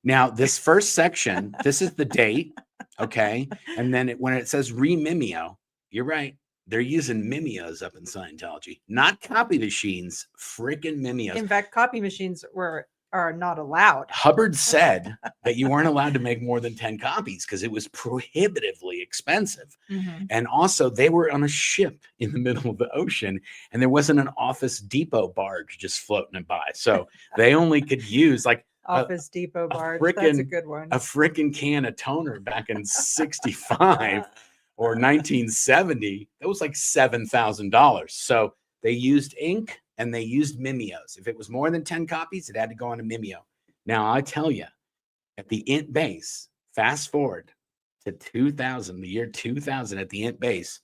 Now, this first section, this is the date, okay? And then when it says remimio, you're right. They're using mimios up in Scientology, not copy machines, freaking mimios. In fact, copy machines are not allowed. Hubbard said that you weren't allowed to make more than 10 copies because it was prohibitively expensive. Mhm. And also, they were on a ship in the middle of the ocean, and there wasn't an Office Depot barge just floating by. So they only could use like Office Depot barge. That's a frickin' good one. a freaking can of toner back in 65 or 1970. That was like $7,000. So they used ink and they used mimios. If it was more than 10 copies, it had to go on a mimio. Now, I tell you, at the int base, fast forward to 2000, the year 2000, at the int base,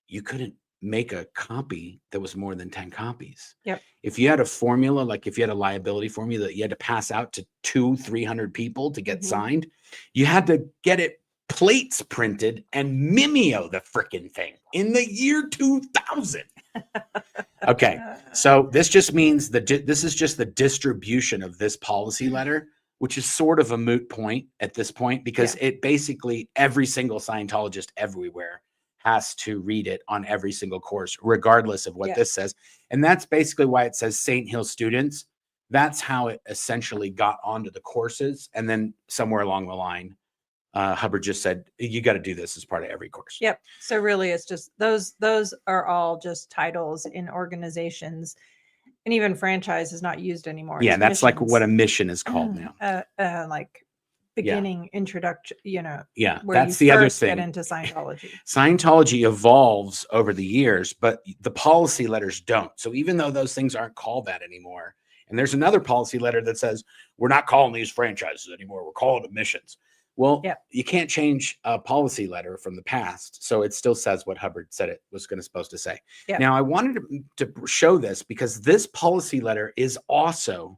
you couldn't make a copy that was more than 10 copies. Yep. If you had a formula, like if you had a liability formula that you had to pass out to 200-300 people to get signed, you had to get it plates printed and mimio the freaking thing in the year 2000. Okay, so this just means that this is just the distribution of this policy letter, which is sort of a moot point at this point, because it basically every single Scientologist everywhere has to read it on every single course, regardless of what this says. And that's basically why it says St. Hill students. That's how it essentially got onto the courses. And then somewhere along the line, Hubbard just said, you got to do this as part of every course. Yep. So really it's just those are all just titles in organizations, and even franchise is not used anymore. Yeah, It's that's like missions. what a mission is called now. Like beginning introduction, Yeah, where that's you the other first thing. get into Scientology. Scientology evolves over the years, but the policy letters don't. So even though those things aren't called that anymore, and there's another policy letter that says, we're not calling these franchises anymore, we're calling them missions. Well, you can't change a policy letter from the past. So it still says what Hubbard said it was supposed to say. Yep. Now, I wanted to show this because this policy letter is also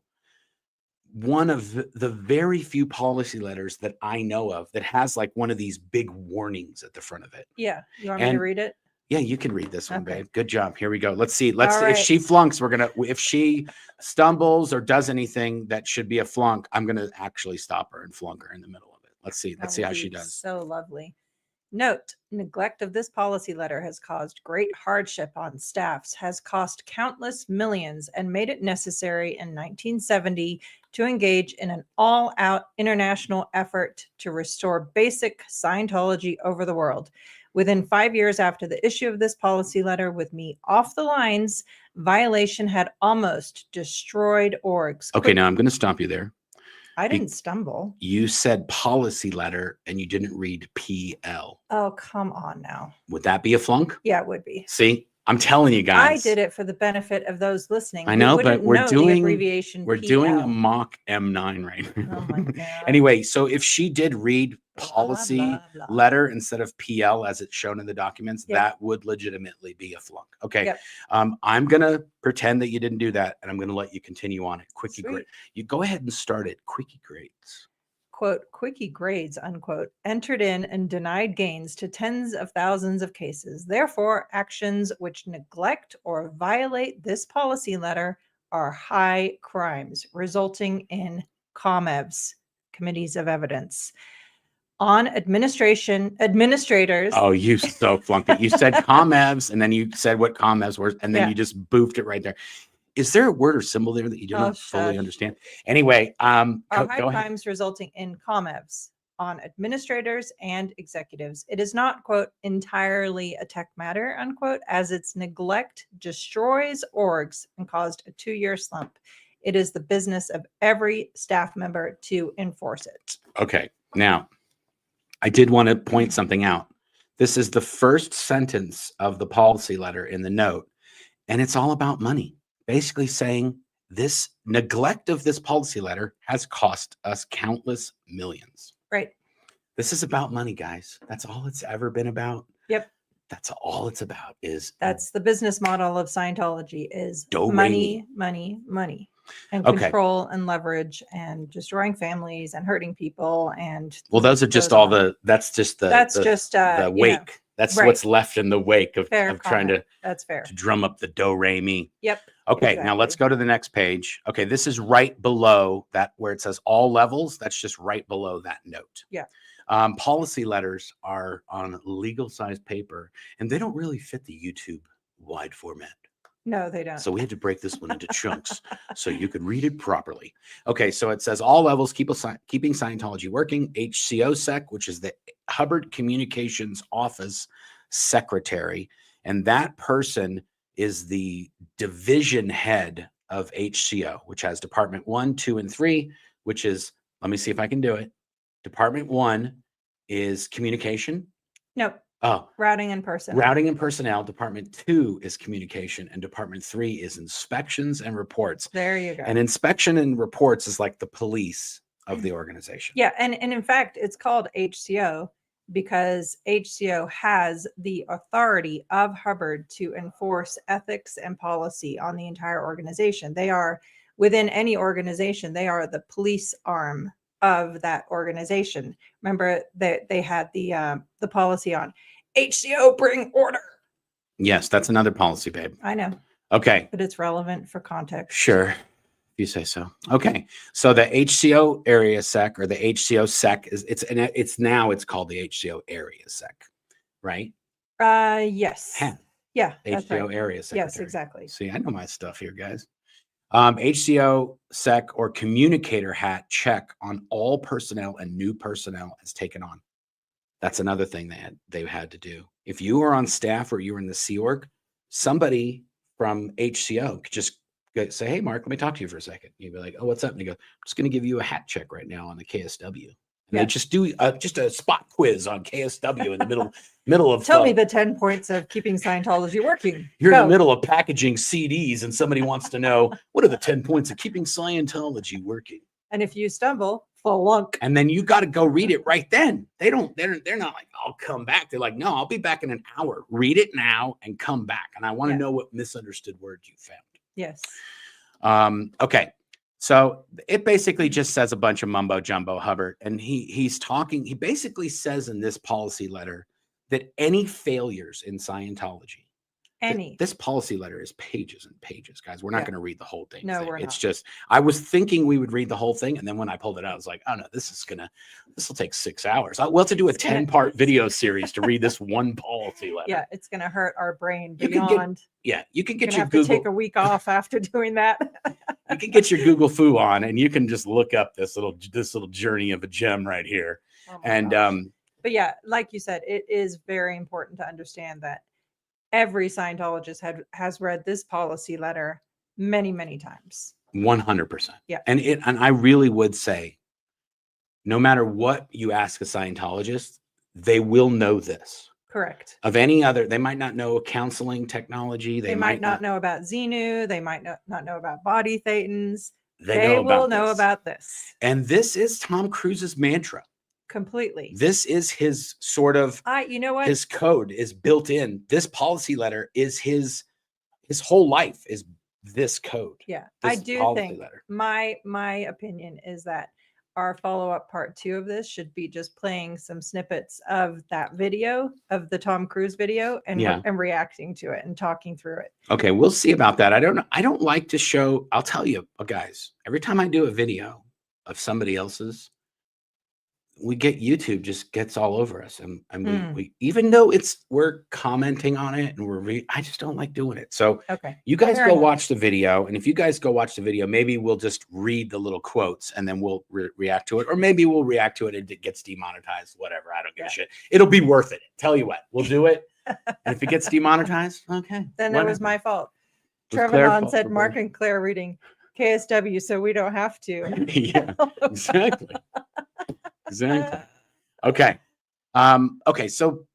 one of the very few policy letters that I know of that has like one of these big warnings at the front of it. Yeah. You want me to read it? Yeah, you can read this one, Okay. babe. Good job. Here we go. Let's see. All If she flunks, if she stumbles or does anything that should be a flunk, I'm going to actually stop her and flunk her in the middle of it. Let's see. Let's see how she does. So lovely. Note, neglect of this policy letter has caused great hardship on staffs, has cost countless millions, and made it necessary in 1970 to engage in an all-out international effort to restore basic Scientology over the world. Within 5 years after the issue of this policy letter, with me off the lines, violation had almost destroyed orgs. Okay, now I'm going to stop you there. I didn't stumble. You said policy letter and you didn't read PL. Oh, come on now. Would that be a flunk? Yeah, it would be. See, I'm telling you guys. I did it for the benefit of those listening. I know, but we're doing abbreviation. We're doing a mock M9 right now. Oh my God. Anyway, so if she did read policy Blah, blah, blah. letter instead of PL as it's shown in the documents, that would legitimately be a flunk. Okay. Yep. I'm gonna pretend that you didn't do that, and I'm gonna let you continue on it. Quickie grade. You go ahead and start it. Quickie grades. Quote, quickie grades, unquote, entered in and denied gains to tens of thousands of cases. Therefore, actions which neglect or violate this policy letter are high crimes, resulting in COMEVs, committees of evidence. On administrators. Oh, you so flunked it. You said COMEVs, and then you said what COMEVs were, and then you just boofed it right there. Is there a word or symbol there that you do not fully understand? Anyway, high crimes resulting in COMEVs on administrators and executives. It is not, quote, entirely a tech matter, unquote, as its neglect destroys orgs and caused a 2-year slump. It is the business of every staff member to enforce it. Okay. Now, I did want to point something out. This is the first sentence of the policy letter in the note, and it's all about money. Basically saying this neglect of this policy letter has cost us countless millions. Right. This is about money, guys. That's all it's ever been about. Yep. That's all it's about. That's the business model of Scientology is Do-re-mi. money, money, money. and Okay. control and leverage and destroying families and hurting people. And Well, those are just goes all on. that's just the you wake. know, That's right. what's left in the wake of Fair trying comment. That's fair. to drum up the do-re-mi. Yep. Okay, now let's exactly. go to the next page. Okay, this is right below that where it says all levels. That's just right below that note. Yeah. Policy letters are on legal size paper, and they don't really fit the YouTube wide format. No, they don't. So we had to break this one into chunks so you could read it properly. Okay, so it says all levels, keeping Scientology working, HCOSec, which is the Hubbard Communications Office Secretary. And that person is the division head of HCO, which has Department 1, 2, and 3, which is, let me see if I can do it. Department 1 is communication. Nope. Oh, routing and personnel. Routing and personnel. Department 2 is communication, and Department 3 is inspections and reports. There you go. And inspection and reports is like the police of the organization. Yeah, and in fact, it's called HCO because HCO has the authority of Hubbard to enforce ethics and policy on the entire organization. They are, within any organization, they are the police arm of that organization. Remember that they had the policy on HCO bring order. Yes, that's another policy, babe. I know. Okay. But it's relevant for context. Sure. If you say so. Okay. So the HCO area sec or the HCO sec is it's called the HCO area sec, right? Yes. Yeah. That's HCO right. area secretary. Yes, exactly. See, I know my stuff here, guys. HCO sec or communicator hat check on all personnel and new personnel is taken on. That's another thing they had to do. If you were on staff or you were in the Sea Org, somebody from HCO could just say, "Hey, Mark, let me talk to you for a second." You'd be like, "Oh, what's up?" And you go, "I'm just going to give you a hat check right now on the KSW." And they just do just a spot quiz on KSW in the middle of. Tell me the 10 points of keeping Scientology working. You're in the middle of packaging CDs, and somebody wants to know what are the 10 points of keeping Scientology working. And if you stumble, flunk. And then you got to go read it right then. They're not like, "I'll come back." They're like, "No, I'll be back in an hour. Read it now and come back. And I want to know what misunderstood words you found." Yes. Okay. So it basically just says a bunch of mumbo jumbo, Hubbard. And he basically says in this policy letter that any failures in Scientology, this policy letter is pages and pages, guys. We're not going to read the whole thing. No, we're It's not. just, I was thinking we would read the whole thing. And then when I pulled it out, I was like, oh no, this will take 6 hours. We'll have to do a 10-part video series to read this one policy letter. Yeah. It's going to hurt our brain You beyond. can get your have Google. to take a week off after doing that. You can get your Google Foo on and you can just look up this little journey of a gem right here. But yeah, like you said, it is very important to understand that every Scientologist has read this policy letter many, many times. 100%. Yeah. And I really would say, no matter what you ask a Scientologist, they will know this. Correct. Of any other, they might not know counseling technology. They might not know about Xenu. They might not know about body thetans. They will know about this. And this is Tom Cruise's mantra. Completely. This is his sort of, you know what? His code is built in. This policy letter is his whole life is this code. Yeah. I do think my opinion is that our follow-up part 2 of this should be just playing some snippets of that video, of the Tom Cruise video, and reacting to it and talking through it. Okay, we'll see about that. I don't like to show, I'll tell you, guys, every time I do a video of somebody else's, we get YouTube just gets all over us. And we even though we're commenting on it and I just don't like doing it. So you guys go watch the video. And if you guys go watch the video, maybe we'll just read the little quotes and then we'll react to it. Or maybe we'll react to it and it gets demonetized, whatever. I don't give a shit. It'll be worth it. Tell you what, we'll do it. And if it gets demonetized, okay. Then it was my fault. Trevor said Mark and Claire reading KSW, so we don't have to. Yeah, exactly. Exactly. Okay. Okay. So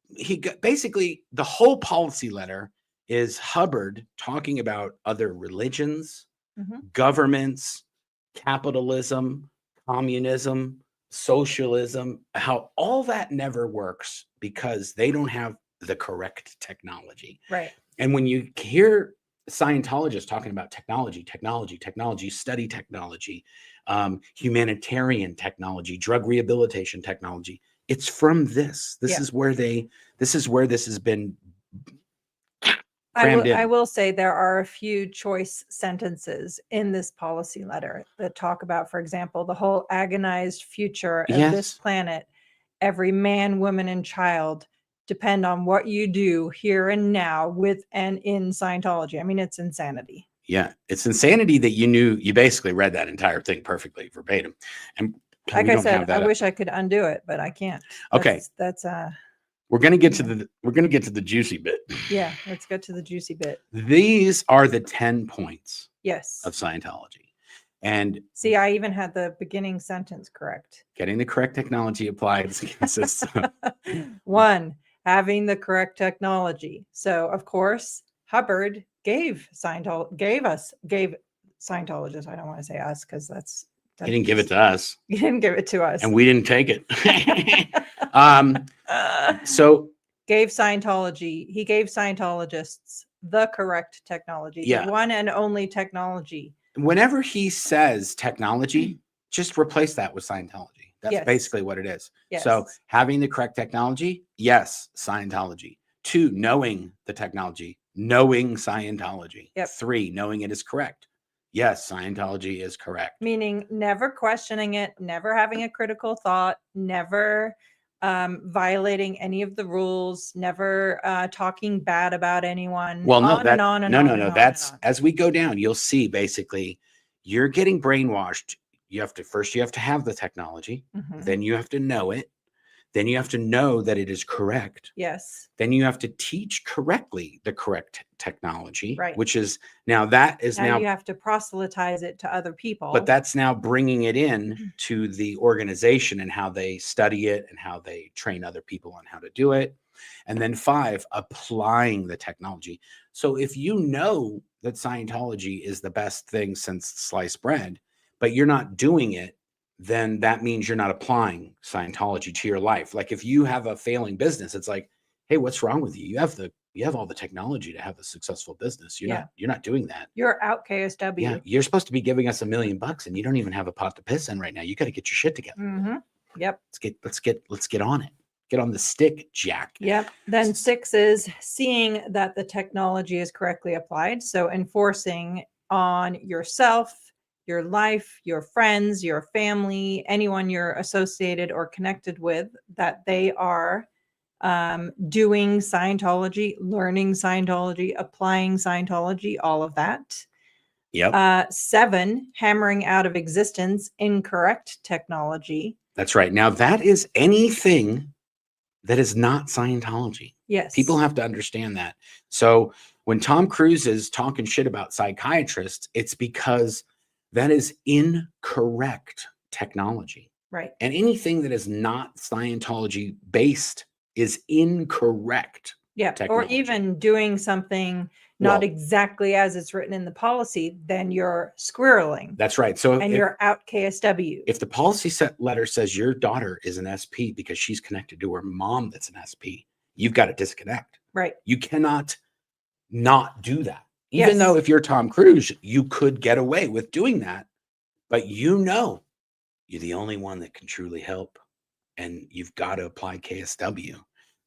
basically the whole policy letter is Hubbard talking about other religions, governments, capitalism, communism, socialism, how all that never works because they don't have the correct technology. Right. And when you hear Scientologists talking about technology, study technology, humanitarian technology, drug rehabilitation technology. It's from this. This is where this has been crammed in. I will say there are a few choice sentences in this policy letter that talk about, for example, the whole agonized future of this planet. Every man, woman, and child depend on what you do here and now with and in Scientology. I mean, it's insanity. Yeah, it's insanity that you basically read that entire thing perfectly verbatim. And like I said, I wish I could undo it, but I can't. Okay. That's we're gonna get to the juicy bit. Yeah, let's get to the juicy bit. These are the 10 points of Scientology. And see, I even had the beginning sentence correct. Getting the correct technology applied consists of 1, having the correct technology. So of course, Hubbard gave Scientologists. I don't want to say us because that's he didn't give it to us. He didn't give it to us. And we didn't take it. So gave Scientology, he gave Scientologists the correct technology, the one and only technology. Whenever he says technology, just replace that with Scientology. That's basically what it is. So having the correct technology, yes, Scientology. 2, knowing the technology, knowing Scientology. 3, knowing it is correct. Yes, Scientology is correct. Meaning never questioning it, never having a critical thought, never violating any of the rules, never talking bad about anyone. Well, no, no. That's as we go down, you'll see basically you're getting brainwashed. You have to have the technology, then you have to know it, then you have to know that it is correct. Yes. Then you have to teach correctly the correct technology, right? Which is now you have to proselytize it to other people. But that's now bringing it in to the organization and how they study it and how they train other people on how to do it. And then 5, applying the technology. So if you know that Scientology is the best thing since sliced bread, but you're not doing it, then that means you're not applying Scientology to your life. Like if you have a failing business, it's like, hey, what's wrong with you? You have all the technology to have a successful business. You're not doing that. You're out KSW. Yeah, you're supposed to be giving us $1 million and you don't even have a pot to piss in right now. You got to get your shit together. Yep. Let's get on it. Get on the stick, Jack. Yep. Then 6 is seeing that the technology is correctly applied. So enforcing on yourself, your life, your friends, your family, anyone you're associated or connected with, that they are doing Scientology, learning Scientology, applying Scientology, all of that. Yep. 7, hammering out of existence incorrect technology. That's right. Now that is anything that is not Scientology. Yes. People have to understand that. So when Tom Cruise is talking shit about psychiatrists, it's because that is incorrect technology. Right. And anything that is not Scientology based is incorrect. Yeah. Technology. Or even doing something not exactly as it's written in the policy, then you're squirreling. That's right. So you're out KSW. If the policy letter says your daughter is an SP because she's connected to her mom that's an SP, you've got to disconnect. Right. You cannot not do that. Even though if you're Tom Cruise, you could get away with doing that, but you're the only one that can truly help, and you've got to apply KSW.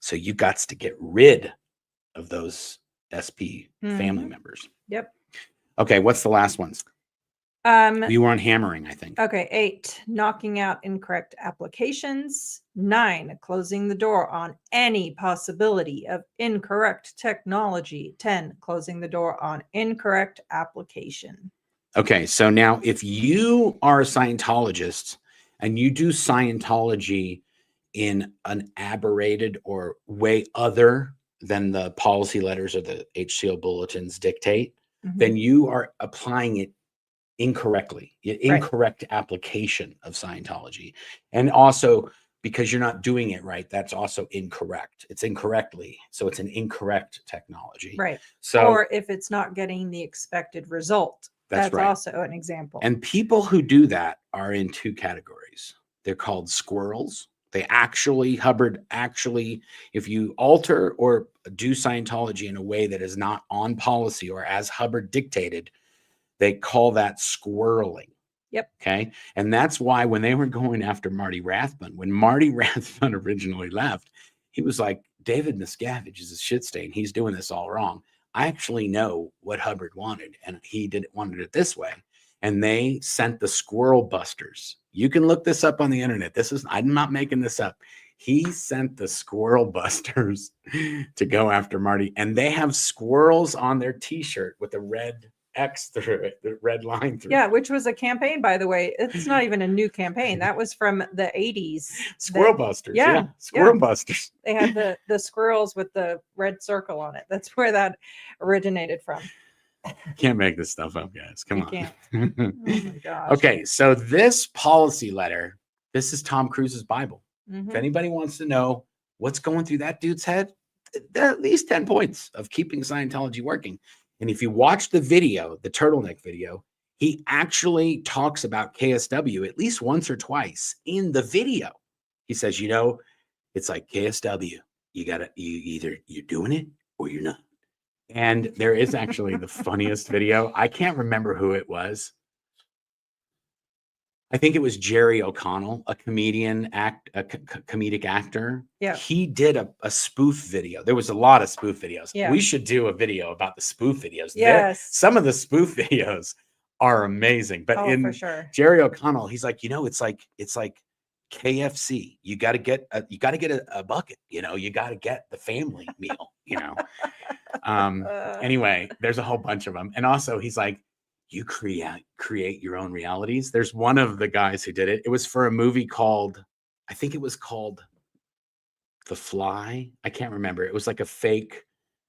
So you got to get rid of those SP family members. Yep. Okay, what's the last ones? You were on hammering, I think. Okay, 8, knocking out incorrect applications. 9, closing the door on any possibility of incorrect technology. 10, closing the door on incorrect application. Okay, so now if you are a Scientologist and you do Scientology in an aberrated or way other than the policy letters or the HCO bulletins dictate, then you are applying it incorrectly, incorrect application of Scientology. And also because you're not doing it right, that's also incorrect. It's incorrectly. So it's an incorrect technology. Right. So, or if it's not getting the expected result, that's right. Also an example. And people who do that are in 2 categories. They're called squirrels Hubbard actually, if you alter or do Scientology in a way that is not on policy or as Hubbard dictated, they call that squirreling. Yep. Okay. And that's why when they were going after Marty Rathbun, when Marty Rathbun originally left, he was like, David Miscavige is a shit stain. He's doing this all wrong. I actually know what Hubbard wanted, and he wanted it this way. And they sent the squirrel busters. You can look this up on the internet. I'm not making this up. He sent the squirrel busters to go after Marty, and they have squirrels on their t-shirt with a red X through it, the red line through it. Yeah, which was a campaign, by the way. It's not even a new campaign. That was from the 80s. Squirrel busters. Yeah, Squirrel busters. They had the squirrels with the red circle on it. That's where that originated from. Can't make this stuff up, guys. Come on. Can't. Oh my gosh. Okay, so this policy letter, this is Tom Cruise's Bible. Mhm. If anybody wants to know what's going through that dude's head, there are at least 10 points of keeping Scientology working. And if you watch the video, the turtleneck video, he actually talks about KSW at least once or twice in the video. He says, it's like KSW. You're doing it or you're not. And there is actually the funniest video. I can't remember who it was. I think it was Jerry O'Connell, a comedic actor. Yeah. He did a spoof video. There was a lot of spoof videos. Yeah. We should do a video about the spoof videos. Yes. Some of the spoof videos are amazing. But for sure. Jerry O'Connell, he's like, it's like KFC. You got to get a bucket, you got to get the family meal, Anyway, there's a whole bunch of them. And also he's like, you create your own realities. There's one of the guys who did it. It was for a movie called The Fly. I can't remember. It was like a fake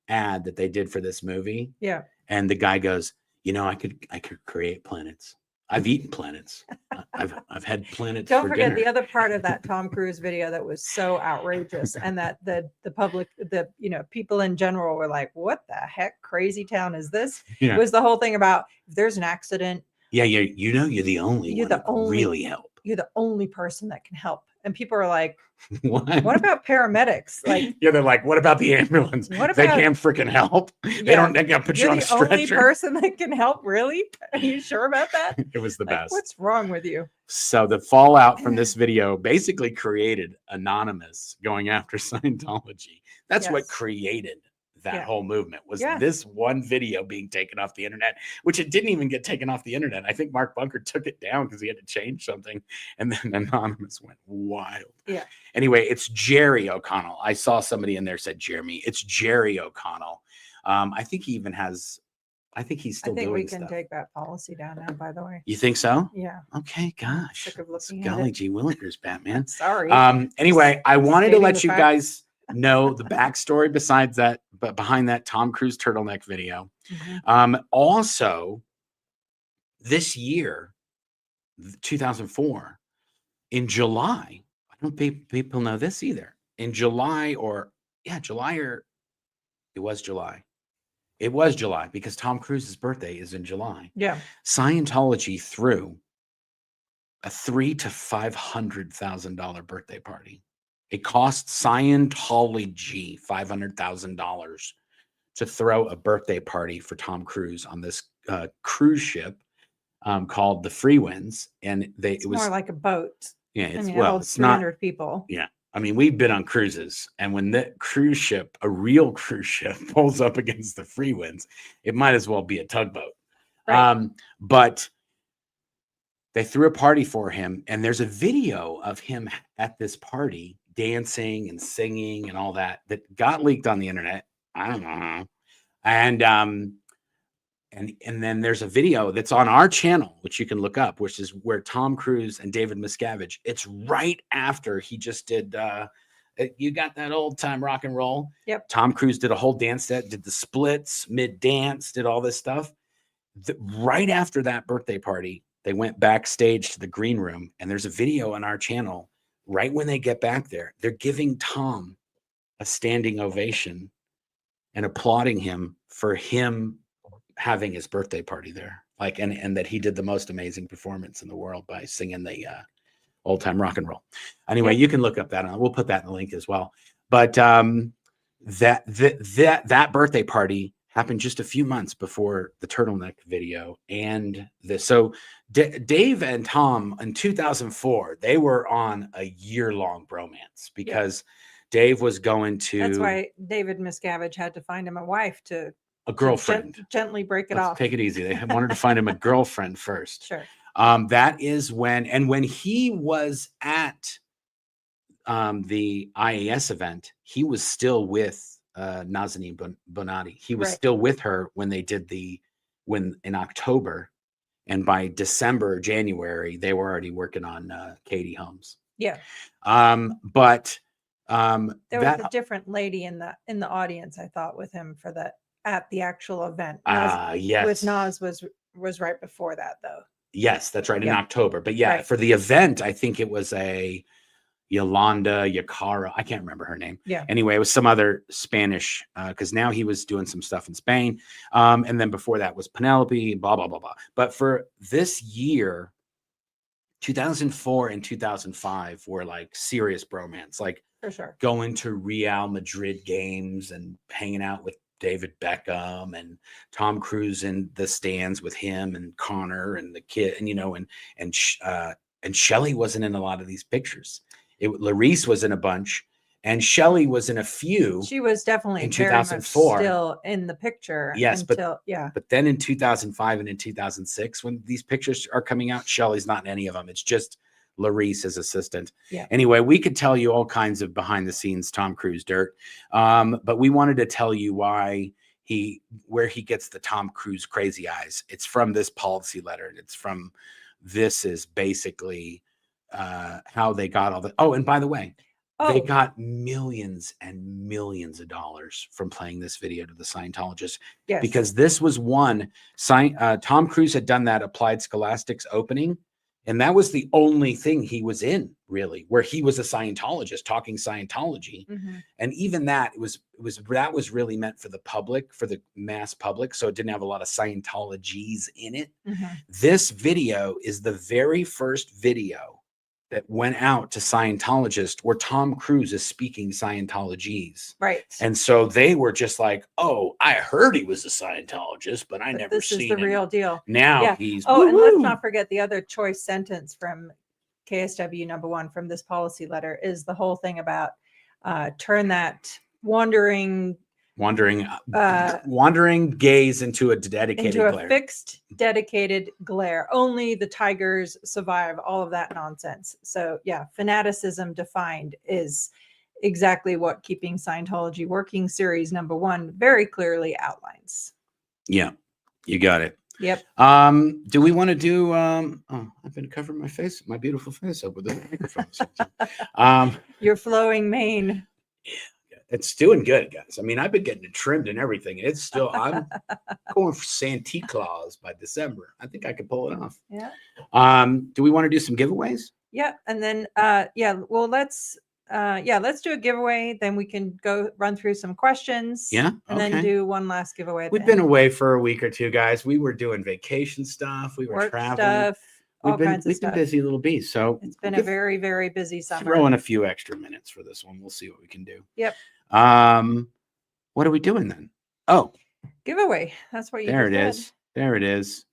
ad that they did for this movie. Yeah. And the guy goes, I could create planets. I've eaten planets. I've had planets. Don't for forget dinner. the other part of that Tom Cruise video that was so outrageous, and that the public, people in general were like, "What the heck, crazy town is this?" Yeah. It was the whole thing about if there's an accident. Yeah, you're the only one that can really help. You're the only person that can help, and people are like, What about paramedics? Like, yeah, they're like, what about the ambulance? They can't freaking help. They gotta put you on a stretcher. You're the only person that can help, really? Are you sure about that? It was the best. What's wrong with you? So the fallout from this video basically created Anonymous going after Scientology. That's what created that whole movement, was this one video being taken off the internet, which it didn't even get taken off the internet. I think Mark Bunker took it down because he had to change something, and then Anonymous went wild. Yeah. Anyway, it's Jerry O'Connell. I saw somebody in there said Jeremy. It's Jerry O'Connell. I think he even has. I think he's still doing stuff. I think we can take that policy down now, by the way. You think so? Yeah. Okay, gosh. Sick of looking Golly gee willikers, Batman. Sorry. Anyway, I wanted to let you guys know the backstory behind that Tom Cruise turtleneck video. Mm-hmm. Also, this year, 2004, in July, I don't think people know this either. In July, it was July because Tom Cruise's birthday is in July. Yeah. Scientology threw a $300,000 to $500,000 birthday party. It cost Scientology $500,000 to throw a birthday party for Tom Cruise on this cruise ship called the Freewinds, and it was more like a boat. Yeah, it's 300 not people. Yeah, I mean, we've been on cruises, and when the cruise ship, a real cruise ship, pulls up against the Freewinds, it might as well be a tugboat. Right. But they threw a party for him, and there's a video of him at this party dancing and singing and all that got leaked on the internet. I don't know. And then there's a video that's on our channel, which you can look up, which is where Tom Cruise and David Miscavige, it's right after he just did, you got that old time rock and roll. Yep. Tom Cruise did a whole dance set, did the splits, mid-dance, did all this stuff. Right after that birthday party, they went backstage to the green room, and there's a video on our channel. Right when they get back there, they're giving Tom a standing ovation and applauding him for him having his birthday party there. And that he did the most amazing performance in the world by singing the old time rock and roll. Anyway, Yep. you can look up that. We'll put that in the link as well. But that birthday party happened just a few months before the turtleneck video and this. So Dave and Tom in 2004, they were on a year-long bromance because Dave was going to. That's why David Miscavige had to find him a wife to a girlfriend. Gently break it Let's off. take it easy. They wanted to find him a girlfriend first. Sure. That is when he was at the IAS event, he was still with Nazanin Bonatti. He was still with her when they did in October, and by December, January, they were already working on Katie Holmes. Yeah. But there was a different lady in the audience, I thought, with him for at the actual event. Yes. With Nas was right before that, though. Yes, that's right, in October. But for the event, I think it was a Yolanda Yacara. I can't remember her name. Yeah. Anyway, it was some other Spanish, because now he was doing some stuff in Spain. And then before that was Penelope, blah, blah, blah, blah. But for this year, 2004 and 2005 were like serious bromance, like for sure going to Real Madrid games and hanging out with David Beckham and Tom Cruise in the stands with him and Connor and the kid, and and Shelley wasn't in a lot of these pictures. Larice was in a bunch, and Shelley was in a few. She was definitely in 2004 still in the picture. Yes, but then in 2005 and in 2006, when these pictures are coming out, Shelley's not in any of them. It's just Larice, his assistant. Yeah. Anyway, we could tell you all kinds of behind the scenes Tom Cruise dirt, but we wanted to tell you why where he gets the Tom Cruise crazy eyes. It's from this policy letter, and this is basically how they got all the. Oh, and by the way, they got millions and millions of dollars from playing this video to the Scientologists. Yes. Because this was one. Tom Cruise had done that Applied Scholastics opening, and that was the only thing he was in, really, where he was a Scientologist talking Scientology. Mm-hmm. And even that that was really meant for the public, for the mass public, so it didn't have a lot of Scientologies in it. Mm-hmm. This video is the very first video that went out to Scientologists where Tom Cruise is speaking Scientologies. Right. And so they were just like, oh, I heard he was a Scientologist, but I never seen him. This is the real deal. Now he's. Oh, and let's not forget the other choice sentence from KSW #1 from this policy letter is the whole thing about turn that wandering gaze into a dedicated glare. Fixed dedicated glare. Only the tigers survive, all of that nonsense. So fanaticism defined is exactly what Keeping Scientology Working series #1 very clearly outlines. Yeah, you got it. Yep. Do we want to do I've been covering my beautiful face up with the microphone. Your flowing mane. Yeah. It's doing good, guys. I mean, I've been getting it trimmed and everything. It's still, I'm going for Santa Claus by December. I think I could pull it off. Yeah. Do we want to do some giveaways? Yeah. And then, well, let's do a giveaway. Then we can go run through some questions. Yeah. And then do one last giveaway. We've been away for a week or two, guys. We were doing vacation stuff. We were work traveling. Stuff. We've been busy little bees. So it's been a very, very busy summer. Throw in a few extra minutes for this one. We'll see what we can do. Yep. What are we doing then? Oh, giveaway. That's what you there it is. There it is.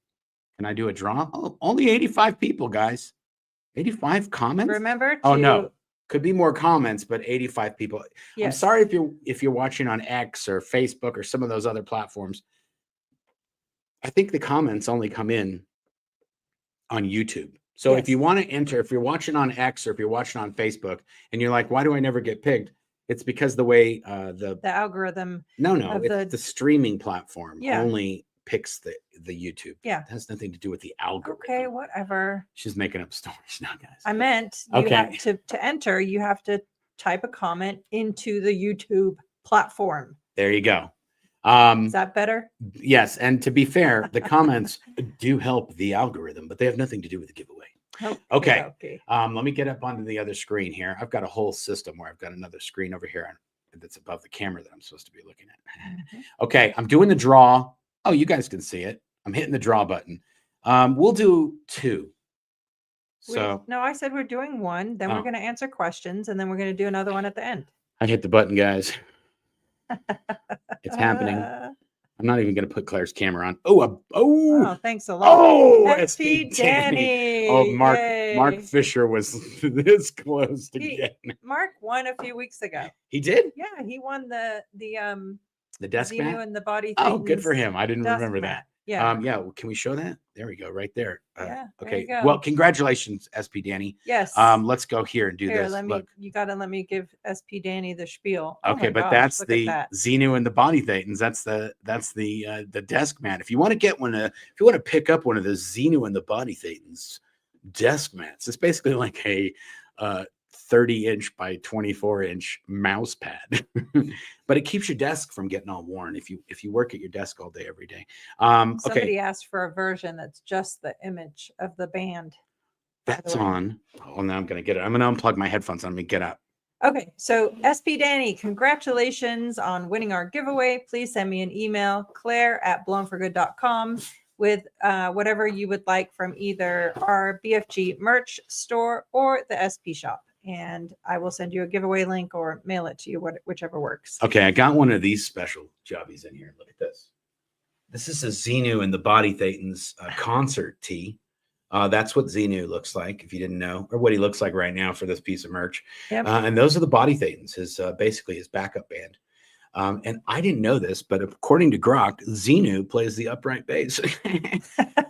Can I do a draw? Oh, only 85 people, guys. 85 comments. Remember? Oh no, could be more comments, but 85 people. Yes. I'm sorry if you're watching on X or Facebook or some of those other platforms. I think the comments only come in on YouTube. So if you want to enter, if you're watching on X or if you're watching on Facebook and you're like, why do I never get picked? It's because the way the algorithm. No, it's the streaming platform only picks the YouTube. Yeah. It has nothing to do with the algorithm. Okay, whatever. She's making up stories now, guys. I meant you have to enter, you have to type a comment into the YouTube platform. There you go. Is that better? Yes. And to be fair, the comments do help the algorithm, but they have nothing to do with the giveaway. Okay. Let me get up onto the other screen here. I've got a whole system where I've got another screen over here that's above the camera that I'm supposed to be looking at. Mm-hmm. Okay. I'm doing the draw. Oh, you guys can see it. I'm hitting the draw button. We'll do 2. So no, I said we're doing one, then we're Oh. going to answer questions, and then we're going to do another one at the end. I hit the button, guys. It's happening. I'm not even going to put Claire's camera on. Oh, thanks a lot. Oh, SP Danny. Oh, Mark Yay. Fisher was this close to He- getting. Mark won a few weeks ago. He did? Yeah, he won the desk Xenu mat? and the body. Oh, good for Thetans him. I didn't desk remember mat. that. Yeah. Yeah. Well, can we show that? There we go, right there. Yeah, there Okay. you go. Well, congratulations, SP Danny. Yes. Let's go here and do Here, this. Look. you gotta let me give SP Danny the spiel. Oh Okay, my but gosh, that's look the at that. Xenu and the body thetans. That's the desk mat. If you want to get one, if you want to pick up one of the Xenu and the body thetans desk mats, it's basically like a 30-inch by 24-inch mouse pad, but it keeps your desk from getting all worn if you work at your desk all day every day. Somebody asked for a version that's just the image of the band. That's on. Oh, now I'm gonna get it. I'm gonna unplug my headphones. I'm gonna get up. Okay, so SP Danny, congratulations on winning our giveaway. Please send me an email, claire@blownforgood.com, with whatever you would like from either our BFG merch store or the SP shop. And I will send you a giveaway link or mail it to you, whichever works. Okay, I got one of these special jobbies in here. Look at this. This is a Xenu and the Body Thetans concert tee. That's what Xenu looks like, if you didn't know, or what he looks like right now for this piece of merch. Yep. And those are the Body Thetans, his basically his backup band. And I didn't know this, but according to Grok, Xenu plays the upright bass.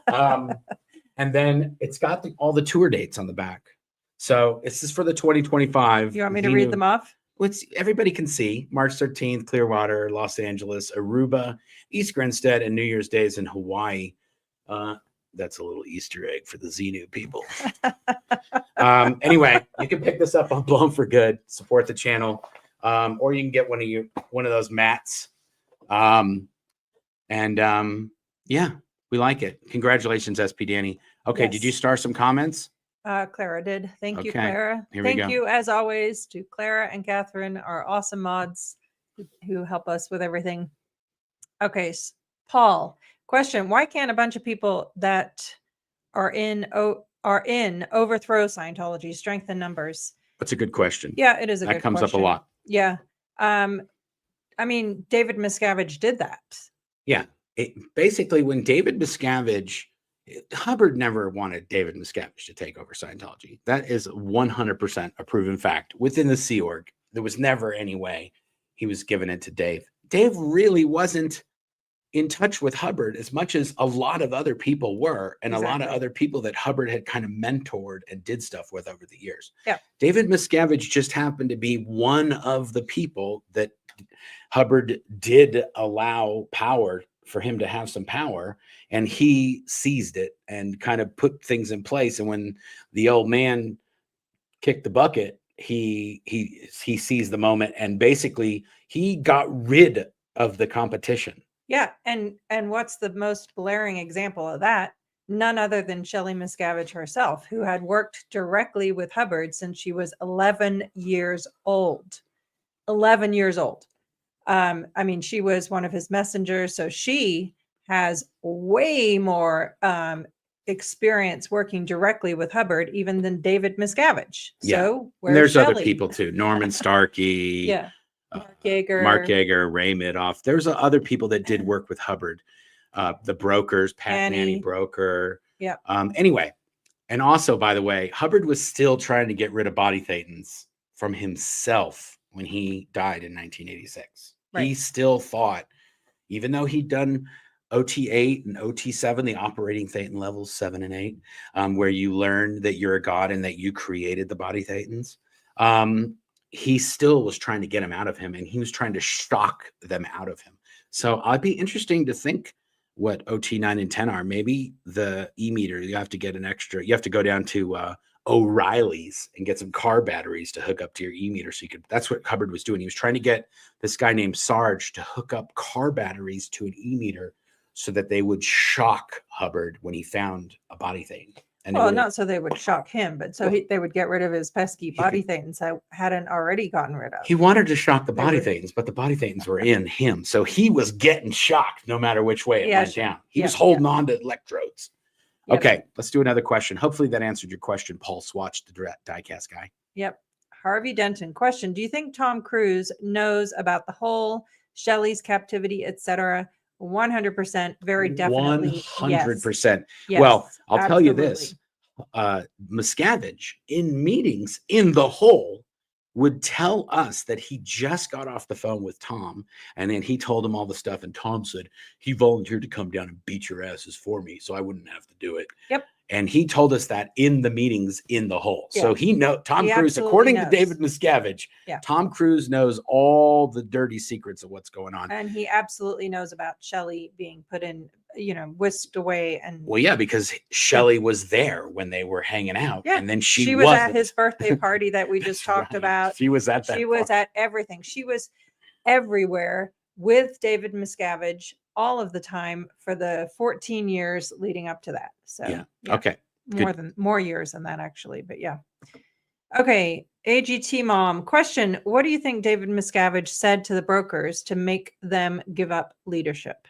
And then it's got all the tour dates on the back. So this is for the 2025. You want me to read them off? Which everybody can see. March 13th, Clearwater, Los Angeles, Aruba, East Grinstead, and New Year's Days in Hawaii. That's a little Easter egg for the Xenu people. Anyway, you can pick this up on Blown for Good, support the channel, or you can get one of those mats. Yeah, we like it. Congratulations, SP Danny. Okay, Yes. Did you start some comments? Clara did. Thank you, Okay, Clara. here we go. Thank you, as always, to Clara and Catherine, our awesome mods who help us with everything. Okay, Paul, question: why can't a bunch of people that are in overthrow Scientology, strengthen numbers? That's a good question. Yeah, it is a that good comes question. up a lot. Yeah. I mean, David Miscavige did that. Yeah. Basically, when David Miscavige, Hubbard never wanted David Miscavige to take over Scientology. That is 100% a proven fact within the Sea Org. There was never any way he was giving it to Dave. Dave really wasn't in touch with Hubbard as much as a lot of other people were, and Exactly. a lot of other people that Hubbard had kind of mentored and did stuff with over the years. Yeah. David Miscavige just happened to be one of the people that Hubbard did allow power for him to have some power, and he seized it and kind of put things in place. And when the old man kicked the bucket, he seized the moment, and basically he got rid of the competition. Yeah, and what's the most glaring example of that? None other than Shelley Miscavige herself, who had worked directly with Hubbard since she was 11 years old. 11 years old. I mean, she was one of his messengers, so she has way more experience working directly with Hubbard even than David Miscavige. Yeah. So And there's Shelley? other people too. Norman Starkey. Yeah. Mark Yeager, Ray Midoff. There's other people that did work with Hubbard. The brokers, Pat Nanny broker. Yeah. Anyway, and also, by the way, Hubbard was still trying to get rid of Body Thetans from himself when he died in 1986. Right. He still thought, even though he'd done OT8 and OT7, the operating Thetan levels 7 and 8, where you learn that you're a god and that you created the Body Thetans. He still was trying to get them out of him, and he was trying to shock them out of him. So I'd be interesting to think what OT 9 and 10 are. Maybe the e-meter, you have to get an extra, you have to go down to O'Reilly's and get some car batteries to hook up to your e-meter. So you could, that's what Hubbard was doing. He was trying to get this guy named Sarge to hook up car batteries to an e-meter so that they would shock Hubbard when he found a body thing. And well, not so they would shock him, but so they would get rid of his pesky body thetans that hadn't already gotten rid of. He wanted to shock the body thetans, but the body thetans were in him. So he was getting shocked no matter which way it went down. He was holding on to electrodes. Yep. Okay, let's do another question. Hopefully that answered your question, Paul Swatch, the diecast guy. Yep. Harvey Denton, question. Do you think Tom Cruise knows about the whole Shelley's captivity, etc.? 100%, very definitely. 100%. Yes. Well, I'll tell you absolutely. this. Miscavige in meetings in the hole would tell us that he just got off the phone with Tom, and then he told him all the stuff, and Tom said he volunteered to come down and beat your asses for me so I wouldn't have to do it. Yep. And he told us that in the meetings in the hole. Yeah. So Tom He Cruise, absolutely according to knows. David Miscavige, Yeah. Tom Cruise knows all the dirty secrets of what's going on. And he absolutely knows about Shelley being put in, whisked away. And Well, yeah, because Shelley was there when they were hanging out. Yeah. And then she was wasn't. at his birthday party that we just talked Right. about. She was at that. She was at everything. She was everywhere with David Miscavige all of the time for the 14 years leading up to that. So yeah. Okay. More years than that, actually. But yeah. Okay. AGT mom, question. What do you think David Miscavige said to the brokers to make them give up leadership?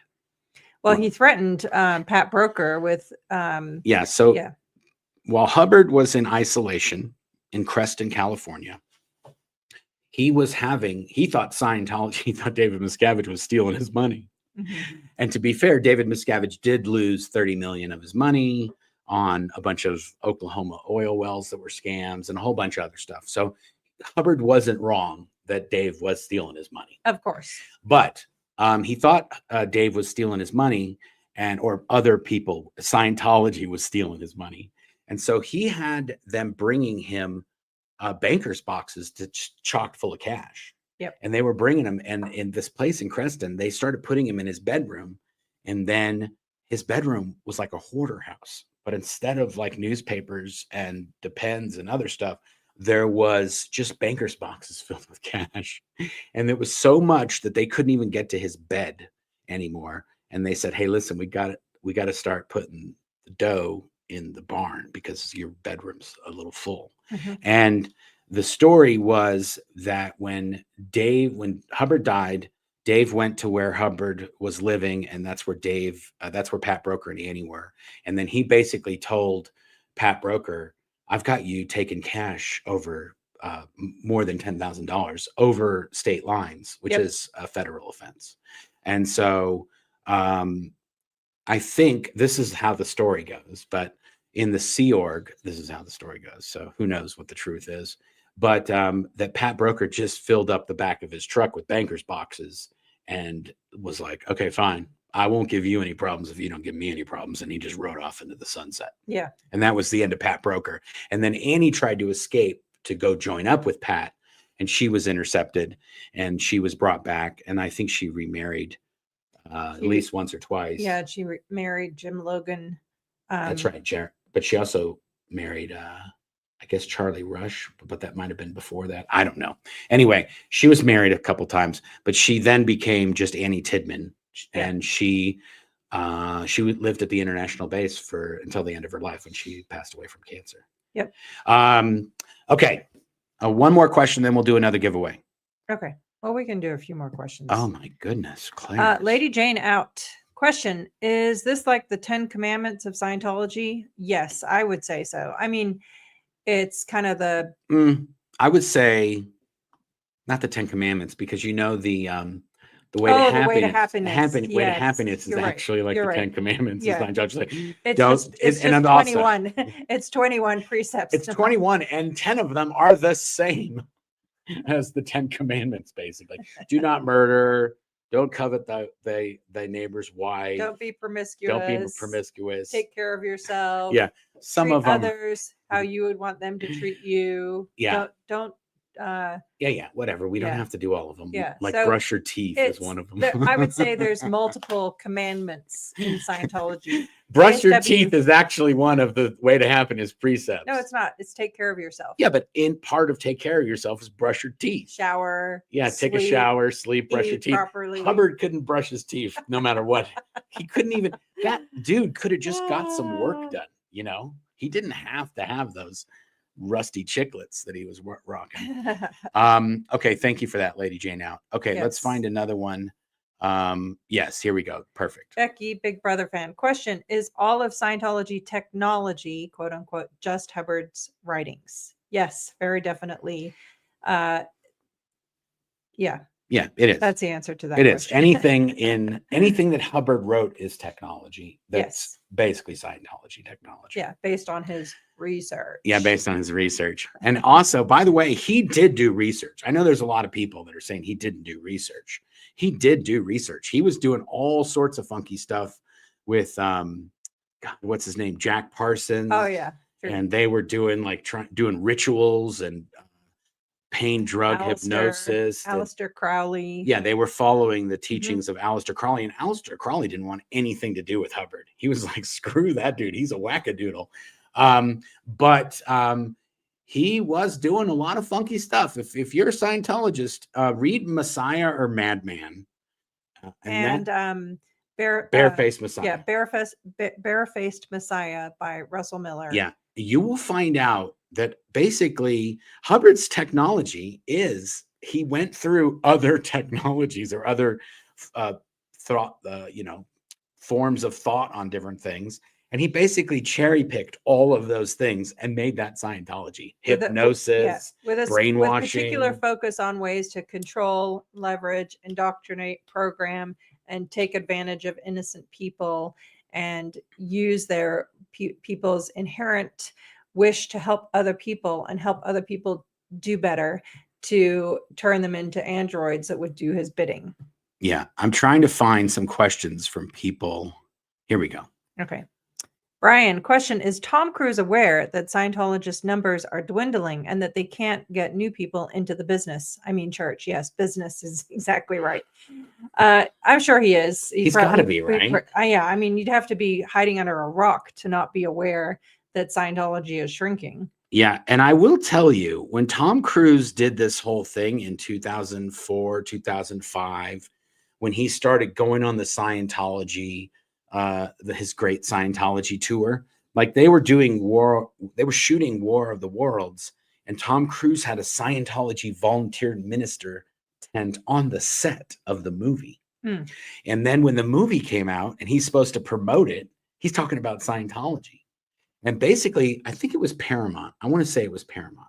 Well, he threatened Pat Broker with while Hubbard was in isolation in Creston, California, he thought David Miscavige was stealing his money. Mm-hmm. And to be fair, David Miscavige did lose 30 million of his money on a bunch of Oklahoma oil wells that were scams and a whole bunch of other stuff. So Hubbard wasn't wrong that Dave was stealing his money. Of course. But he thought Dave was stealing his money or other people, Scientology was stealing his money. And so he had them bringing him banker's boxes chocked full of cash. Yep. And they were bringing him, and in this place in Creston, they started putting him in his bedroom. And then his bedroom was like a hoarder house. But instead of like newspapers and Depends and other stuff, there was just banker's boxes filled with cash. And it was so much that they couldn't even get to his bed anymore. And they said, hey, listen, we got to start putting the dough in the barn because your bedroom's a little full. Mm-hmm. And the story was that when Hubbard died, Dave went to where Hubbard was living, and that's where Pat Broker and Annie were. And then he basically told Pat Broker, I've got you taking cash over more than $10,000 over state lines, which is a federal offense. And so I think this is how the story goes, but in the Sea Org, this is how the story goes. So who knows what the truth is, but that Pat Broker just filled up the back of his truck with banker's boxes and was like, okay, fine. I won't give you any problems if you don't give me any problems. And he just rode off into the sunset. Yeah. And that was the end of Pat Broker. And then Annie tried to escape to go join up with Pat, and she was intercepted and she was brought back. And I think she remarried at least once or twice. Yeah. She married Jim Logan. That's right. But she also married, I guess, Charlie Rush, but that might've been before that. I don't know. Anyway, she was married a couple times, but she then became just Annie Tidman. And she lived at the international base until the end of her life when she passed away from cancer. Yep. Okay. One more question, then we'll do another giveaway. Okay. Well, we can do a few more questions. Oh my goodness. Claire. Lady Jane out. Question. Is this like the 10 Commandments of Scientology? Yes, I would say so. I mean, it's kind of I would say not the 10 Commandments, because the way to happiness is actually like the 10 Commandments. Yeah. It's 21. It's 21 precepts. It's 21, and 10 of them are the same as the 10 Commandments, basically. Do not murder. Don't covet thy neighbor's wife. Don't be promiscuous. Take care of yourself. Yeah. Some of them. Others how you would want them to treat you. Yeah. Don't whatever. We don't have to do all of them. Yeah. Like brush your teeth is one of them. I would say there's multiple commandments in Scientology. Brush your teeth is actually one of the way to happiness precepts. No, it's not. It's take care of yourself. Yeah, but in part of take care of yourself is brush your teeth. Shower. Yeah, take a shower, sleep, brush your teeth. Properly. Hubbard couldn't brush his teeth no matter what. He couldn't even. That dude could have just got some work done. He didn't have to have those rusty chiclets that he was rocking. Okay, thank you for that, Lady Jane out. Okay, Let's find another one. Yes, here we go. Perfect. Becky, Big Brother fan. Question: is all of Scientology technology, quote unquote, just Hubbard's writings? Yes, very definitely. Yeah, Yeah, it is. that's the answer to that It is. question. Anything that Hubbard wrote is technology. That's Yes. basically Scientology technology. Yeah, based on his research. Yeah, based on his research. And also, by the way, he did do research. I know there's a lot of people that are saying he didn't do research. He did do research. He was doing all sorts of funky stuff with God, what's his name? Jack Parsons. Oh yeah. Sure. And they were doing doing rituals and pain drug hypnosis. Aleister Crowley. Yeah, they were following the teachings of Aleister Crowley, and Aleister Crowley didn't want anything to do with Hubbard. He was like, screw that dude. He's a wackadoodle. But he was doing a lot of funky stuff. If you're a Scientologist, read Messiah or Madman. Barefaced Messiah. Yeah, Barefaced Messiah by Russell Miller. Yeah, you will find out that basically Hubbard's technology is he went through other technologies or other thought, forms of thought on different things. And he basically cherry picked all of those things and made that Scientology. Hypnosis, brainwashing. With particular focus on ways to control, leverage, indoctrinate, program, and take advantage of innocent people and use their people's inherent wish to help other people and help other people do better to turn them into androids that would do his bidding. Yeah, I'm trying to find some questions from people. Here we go. Okay. Brian, question: is Tom Cruise aware that Scientologist numbers are dwindling and that they can't get new people into the business? I mean, church. Yes, business is exactly right. I'm sure he is. He's got to be, right? Yeah, I mean, you'd have to be hiding under a rock to not be aware that Scientology is shrinking. Yeah, and I will tell you, when Tom Cruise did this whole thing in 2004, 2005, when he started going on the Scientology, his great Scientology tour, like they were shooting War of the Worlds, and Tom Cruise had a Scientology volunteer minister tent on the set of the movie. And then when the movie came out and he's supposed to promote it, he's talking about Scientology. And basically, I think it was Paramount. I want to say it was Paramount.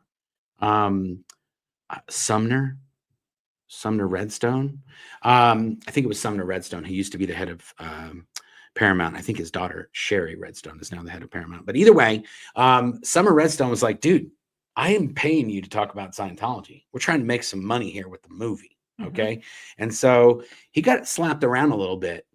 Sumner Redstone. I think it was Sumner Redstone, who used to be the head of Paramount. I think his daughter, Sherry Redstone, is now the head of Paramount. But either way, Sumner Redstone was like, dude, I am paying you to talk about Scientology. We're trying to make some money here with the movie. Okay. And so he got slapped around a little bit.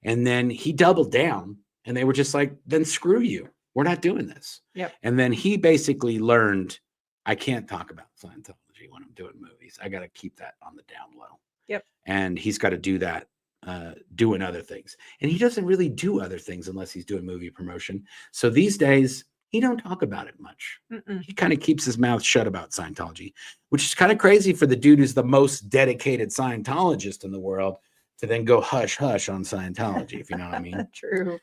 And then he doubled down and they were just like, then screw you. We're not doing this. Yep. And then he basically learned, I can't talk about Scientology when I'm doing movies. I got to keep that on the down low. Yep. And he's got to do that, doing other things. And he doesn't really do other things unless he's doing movie promotion. So these days, he don't talk about it much. He kind of keeps his mouth shut about Scientology, which is kind of crazy for the dude who's the most dedicated Scientologist in the world to then go hush hush on Scientology, if you know what I mean. True.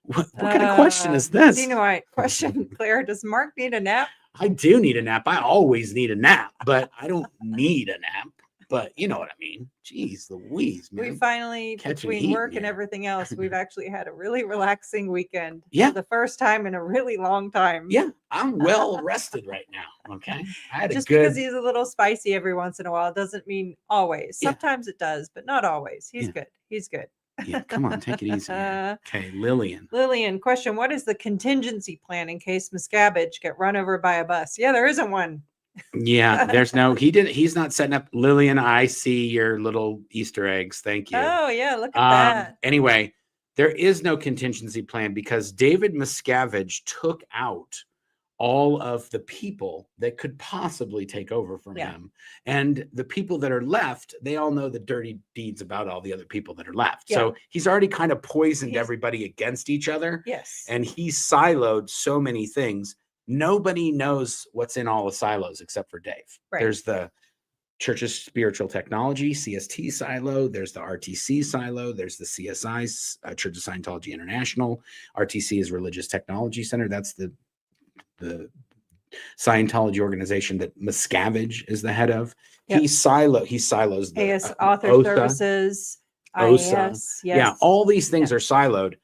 What kind of question is this? Question, Claire, does Mark need a nap? I do need a nap. I always need a nap, but I don't need a nap. But you know what I mean. Jeez Louise, man. We finally, between work and everything else, we've actually had a really relaxing weekend. Yeah. For the first time in a really long time. Yeah, I'm well rested right now. Okay. Because he's a little spicy every once in a while doesn't mean always. Sometimes it does, but not always. He's good. He's good. Yeah, come on, take it easy. Okay, Lillian. Question: what is the contingency plan in case Miscavige get run over by a bus? Yeah, there isn't one. Yeah, he's not setting up. Lillian, I see your little Easter eggs. Thank you. Oh yeah, look at that. Anyway, there is no contingency plan because David Miscavige took out all of the people that could possibly take over from him. And the people that are left, they all know the dirty deeds about all the other people that are left. Yeah. So he's already kind of poisoned everybody against each other. Yes. And he's siloed so many things. Nobody knows what's in all the silos except for Dave. Right. There's the Church of Spiritual Technology, CST silo. There's the RTC silo. There's the CSI, Church of Scientology International. RTC is Religious Technology Center. That's the Scientology organization that Miscavige is the head of. Yep. He silos the AS Author OSA, Services, OSA. IAS. Yes. Yeah, all these things are siloed.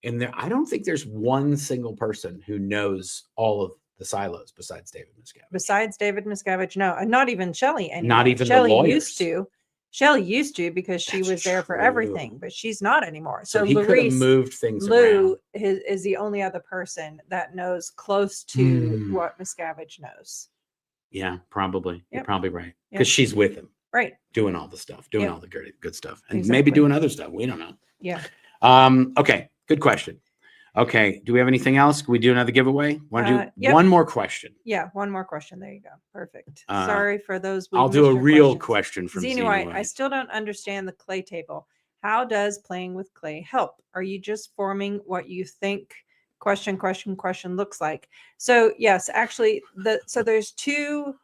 And I don't think there's one single person who knows all of the silos besides David Miscavige. Besides David Miscavige, no, and not even Shelley anymore. Not even Shelley the lawyers. used to. Shelley used to because she That's was there for true. everything, but she's not anymore. So he could have moved things Lou around. is the only other person that knows close to what Miscavige knows. Yeah, probably. Yep. You're probably right. Because she's with him. Right. Doing all the stuff, doing all the good stuff. And Exactly. maybe doing other stuff. We don't know. Yeah. Okay. Good question. Okay. Do we have anything else? Can we do another giveaway? Want to do one more question? Yeah. One more question. There you go. Perfect. Sorry for those. I'll do a real question from Xenoite. I still don't understand the clay table. How does playing with clay help? Are you just forming what you think question looks like? So yes, actually so there's two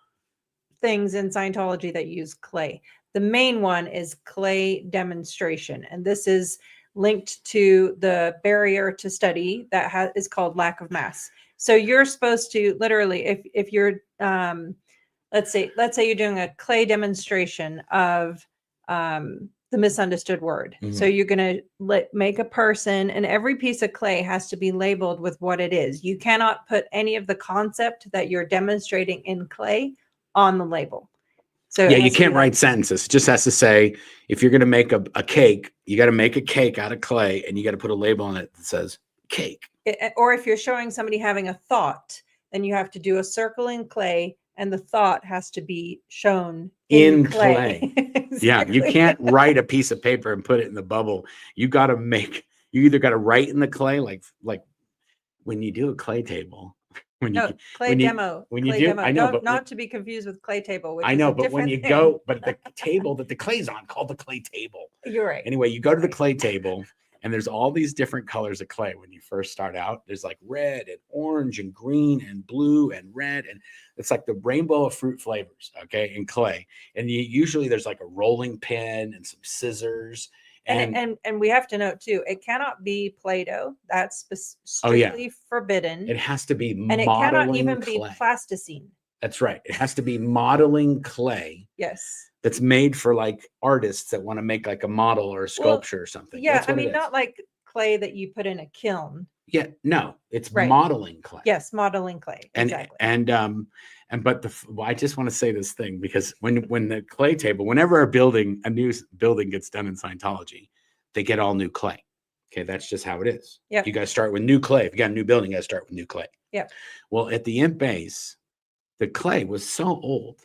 things in Scientology that use clay. The main one is clay demonstration. And this is linked to the barrier to study that is called lack of mass. So you're supposed to literally, if you're, let's say you're doing a clay demonstration of the misunderstood word. Mm-hmm. So you're going to make a person, and every piece of clay has to be labeled with what it is. You cannot put any of the concept that you're demonstrating in clay on the label. So yeah, you can't write sentences. It just has to say, if you're going to make a cake, you got to make a cake out of clay and you got to put a label on it that says cake. Or if you're showing somebody having a thought, then you have to do a circle in clay and the thought has to be shown in clay. Exactly. Yeah, you can't write a piece of paper and put it in the bubble. You either got to write in the clay, like when you do a clay table. Clay demo. I know, but not to be confused with clay table. Which I know, is a but when you thing. go, but the table that the clay's on, called the clay table. You're right. Anyway, you go to the clay table, and there's all these different colors of clay when you first start out. There's like red and orange and green and blue and red, and it's like the rainbow of fruit flavors. Okay, in clay, and usually there's like a rolling pin and some scissors. And we have to note too, it cannot be Play-Doh. That's strictly forbidden. It has to be and it cannot even be plasticine. That's right. It has to be modeling clay. Yes. That's made for like artists that want to make like a model or a sculpture or something. Yeah, I mean, not like clay that you put in a kiln. Yeah, no, it's modeling clay. Yes, modeling clay. Exactly. But I just want to say this thing, because when the clay table, whenever a new building gets done in Scientology, they get all new clay. Okay, that's just how it is. Yeah, you guys start with new clay. If you got a new building, you got to start with new clay. Yeah. Well, at the imp base, the clay was so old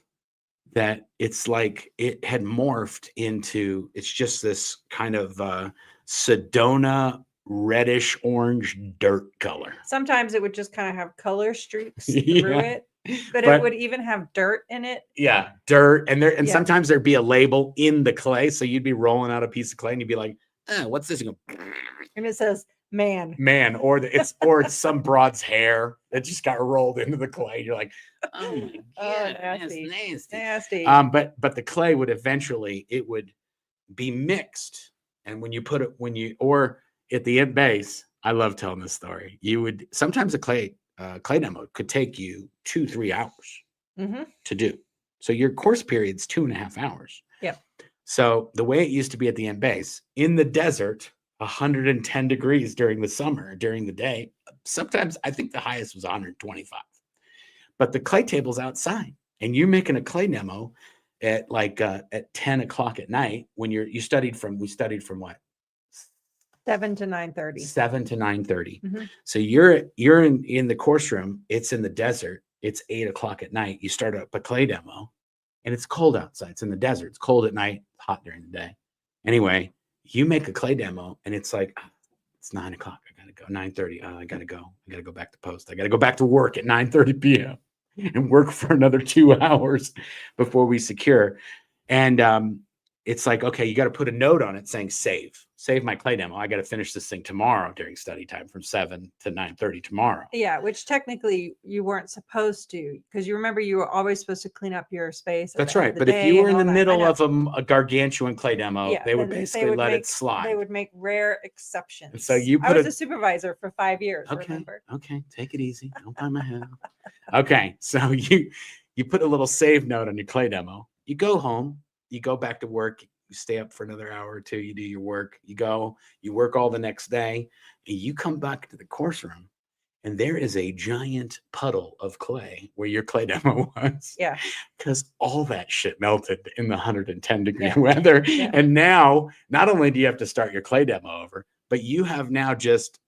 that it's like it had morphed into, it's just this kind of Sedona reddish orange dirt color. Sometimes it would just kind of have color streaks through it, but it would even have dirt in it. Yeah, dirt, and sometimes there'd be a label in the clay, so you'd be rolling out a piece of clay and you'd be like, what's this? You go, and it says man, or it's some broad's hair that just got rolled into the clay. You're like, oh my god, that's nasty. But the clay would eventually, it would be mixed, and when you put it or at the end base, I love telling this story. You would sometimes a clay demo could take you 2-3 hours to do. So your course period's 2.5 hours. Yeah. So the way it used to be at the end base, in the desert, 110 degrees during the summer, during the day. Sometimes I think the highest was 125. But the clay table's outside, and you're making a clay demo at at 10 o'clock at night when we studied from what? 7 to 9:30. 7 to 9:30. So you're in the course room. It's in the desert. It's 8 o'clock at night. You start up a clay demo, and it's cold outside. It's in the desert. It's cold at night, hot during the day. Anyway, you make a clay demo, and it's like, it's 9 o'clock. I gotta go. 9:30. I gotta go. I gotta go back to post. I gotta go back to work at 9:30 p.m. and work for another 2 hours before we secure. And it's like, okay, you got to put a note on it saying save my clay demo. I got to finish this thing tomorrow during study time from 7 to 9:30 tomorrow. Yeah, which technically you weren't supposed to, because you remember you were always supposed to clean up your space. That's right. But if you were in the middle of a gargantuan clay demo, yeah, they would basically let it slide. They would make rare exceptions. And so you I was a supervisor for 5 years. Okay, remember? Okay, take it easy. Don't bite my head. Okay, so you put a little save note on your clay demo. You go home. You go back to work. You stay up for another hour or two. You do your work. You work all the next day. And you come back to the course room, and there is a giant puddle of clay where your clay demo was. Yeah. Because all that shit melted in the 110-degree weather. Yeah. And now, not only do you have to start your clay demo over, but you have now just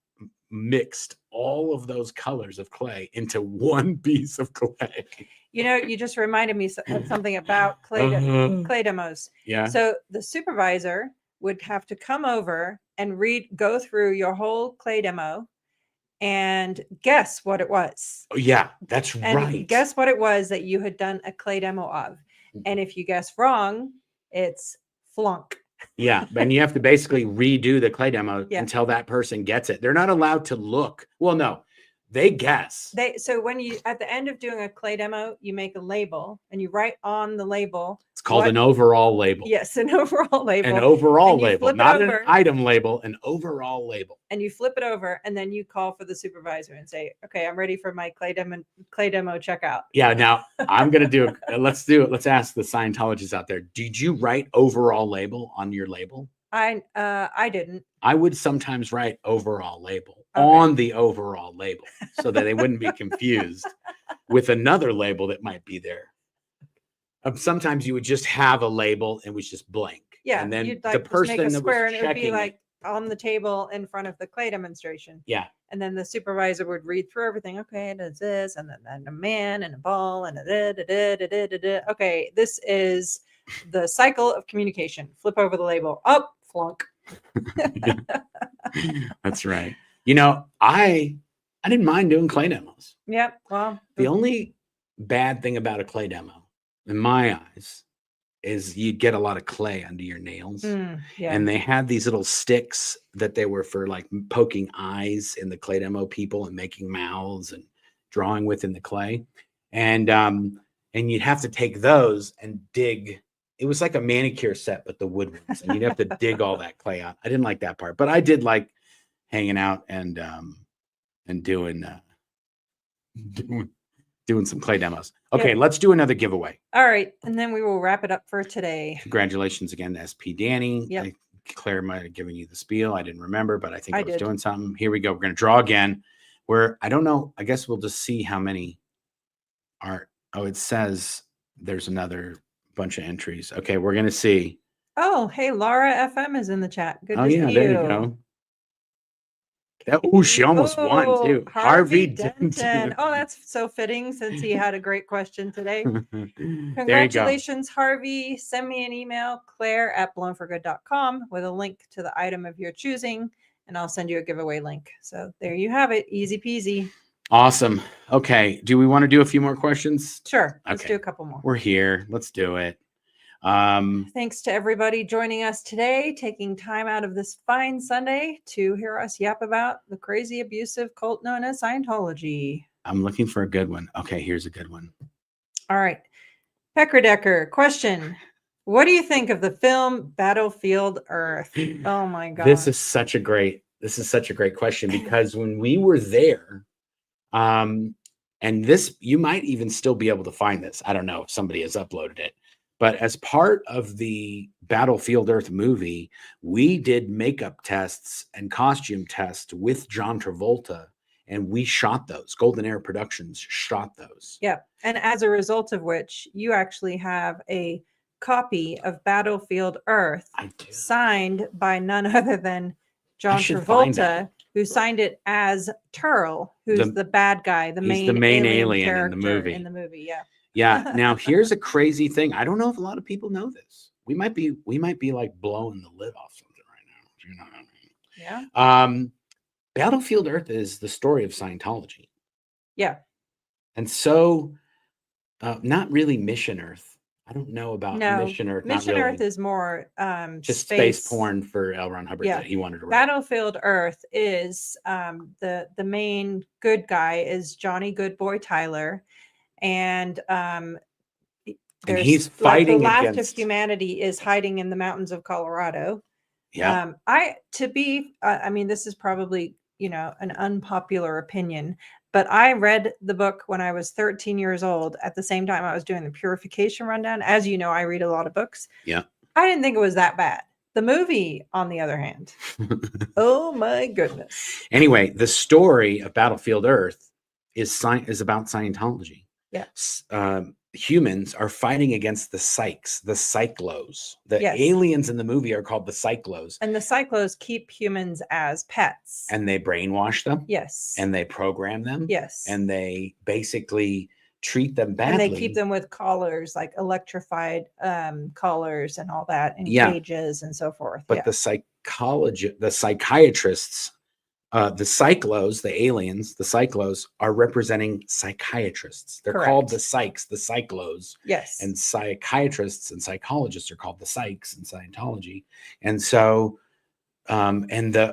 mixed all of those colors of clay into one piece of clay. You know, you just reminded me of something about clay demos. Yeah. So the supervisor would have to come over and go through your whole clay demo and guess what it was. Oh, yeah, that's right. Guess what it was that you had done a clay demo of. And if you guess wrong, it's flunk. Yeah, and you have to basically redo the clay demo until that person gets it. They're not allowed to look. Well, no, they guess. So when you, at the end of doing a clay demo, you make a label and you write on the label. It's called an overall label. Yes, an overall label. An overall label, not an item label, an overall label. And you flip it over, and then you call for the supervisor and say, "Okay, I'm ready for my clay demo checkout." Yeah. Now I'm gonna do it. Let's do it. Let's ask the Scientologists out there. Did you write overall label on your label? I didn't. I would sometimes write overall label on the overall label so that they wouldn't be confused with another label that might be there. Sometimes you would just have a label and it was just blank. Yeah, and then you'd like the person make a that square was and it would be checking like on the table in front of the clay demonstration. Yeah. And then the supervisor would read through everything. Okay, it is this, and then a man and a ball and a okay, this is the cycle of communication. Flip over the label. Oh, flunk. That's right. You know, I didn't mind doing clay demos. Yep. Well, the only bad thing about a clay demo, in my eyes, is you'd get a lot of clay under your nails. And they had these little sticks that they were for like poking eyes in the clay demo people and making mouths and drawing with in the clay. And you'd have to take those and dig. It was like a manicure set, but the wood ones, and you'd have to dig all that clay out. I didn't like that part, but I did like hanging out and doing some clay demos. Okay, let's do another giveaway. All right, and then we will wrap it up for today. Congratulations again to SP Danny. Yep. Claire might have given you the spiel. I didn't remember, but I think I was doing something. Here we go. We're going to draw again. I don't know. I guess we'll just see how many are. Oh, it says there's another bunch of entries. Okay, we're going to see. Oh, hey, Laura FM is in the chat. Good to see you. There you go. Oh, she almost won too. Harvey Denton. Oh, that's so fitting since he had a great question today. Congratulations, Harvey. Send me an email, claire@blownforgood.com, with a link to the item of your choosing, and I'll send you a giveaway link. So there you have it. Easy peasy. Awesome. Okay. Do we want to do a few more questions? Sure. Let's do a couple more. We're here. Let's do it. Thanks to everybody joining us today, taking time out of this fine Sunday to hear us yap about the crazy abusive cult known as Scientology. I'm looking for a good one. Okay, here's a good one. All right. Peckerdecker, question. What do you think of the film Battlefield Earth? Oh my God. This is such a great question, because when we were there, and this, you might even still be able to find this. I don't know if somebody has uploaded it. But as part of the Battlefield Earth movie, we did makeup tests and costume tests with John Travolta, and we shot those. Golden Era Productions shot those. Yeah. And as a result of which, you actually have a copy of Battlefield Earth signed by none other than John Travolta, who signed it as Turl, who's the bad guy, the main alien in the movie. Yeah. Yeah. Now here's a crazy thing. I don't know if a lot of people know this. We might be like blowing the lid off something right now. You know what I mean? Yeah. Battlefield Earth is the story of Scientology. Yeah. And so, not really Mission Earth. I don't know about No, Mission Earth. Not Mission really. Earth is more Just space porn for L. Ron Hubbard Yeah. that he wanted to write. Battlefield Earth is the main good guy is Johnny Goodboy Tyler, and he's like fighting the last against of humanity is hiding in the mountains of Colorado. Yeah. I mean, this is probably, an unpopular opinion, but I read the book when I was 13 years old. At the same time I was doing the purification rundown. As you know, I read a lot of books. Yeah. I didn't think it was that bad. The movie, on the other hand, oh my goodness. Anyway, the story of Battlefield Earth is about Scientology. Yeah. Humans are fighting against the psychs, the cyclos. The aliens in the movie are called the cyclos. And the cyclos keep humans as pets. And they brainwash them. Yes. And they program them. Yes. And they basically treat them badly. And they keep them with collars, like electrified collars and all that, and cages and so forth. But the psychiatrists, the cyclos, the aliens, the cyclos are representing psychiatrists. They're called the psychs, the cyclos. Yes. And psychiatrists and psychologists are called the psychs in Scientology. And so, and John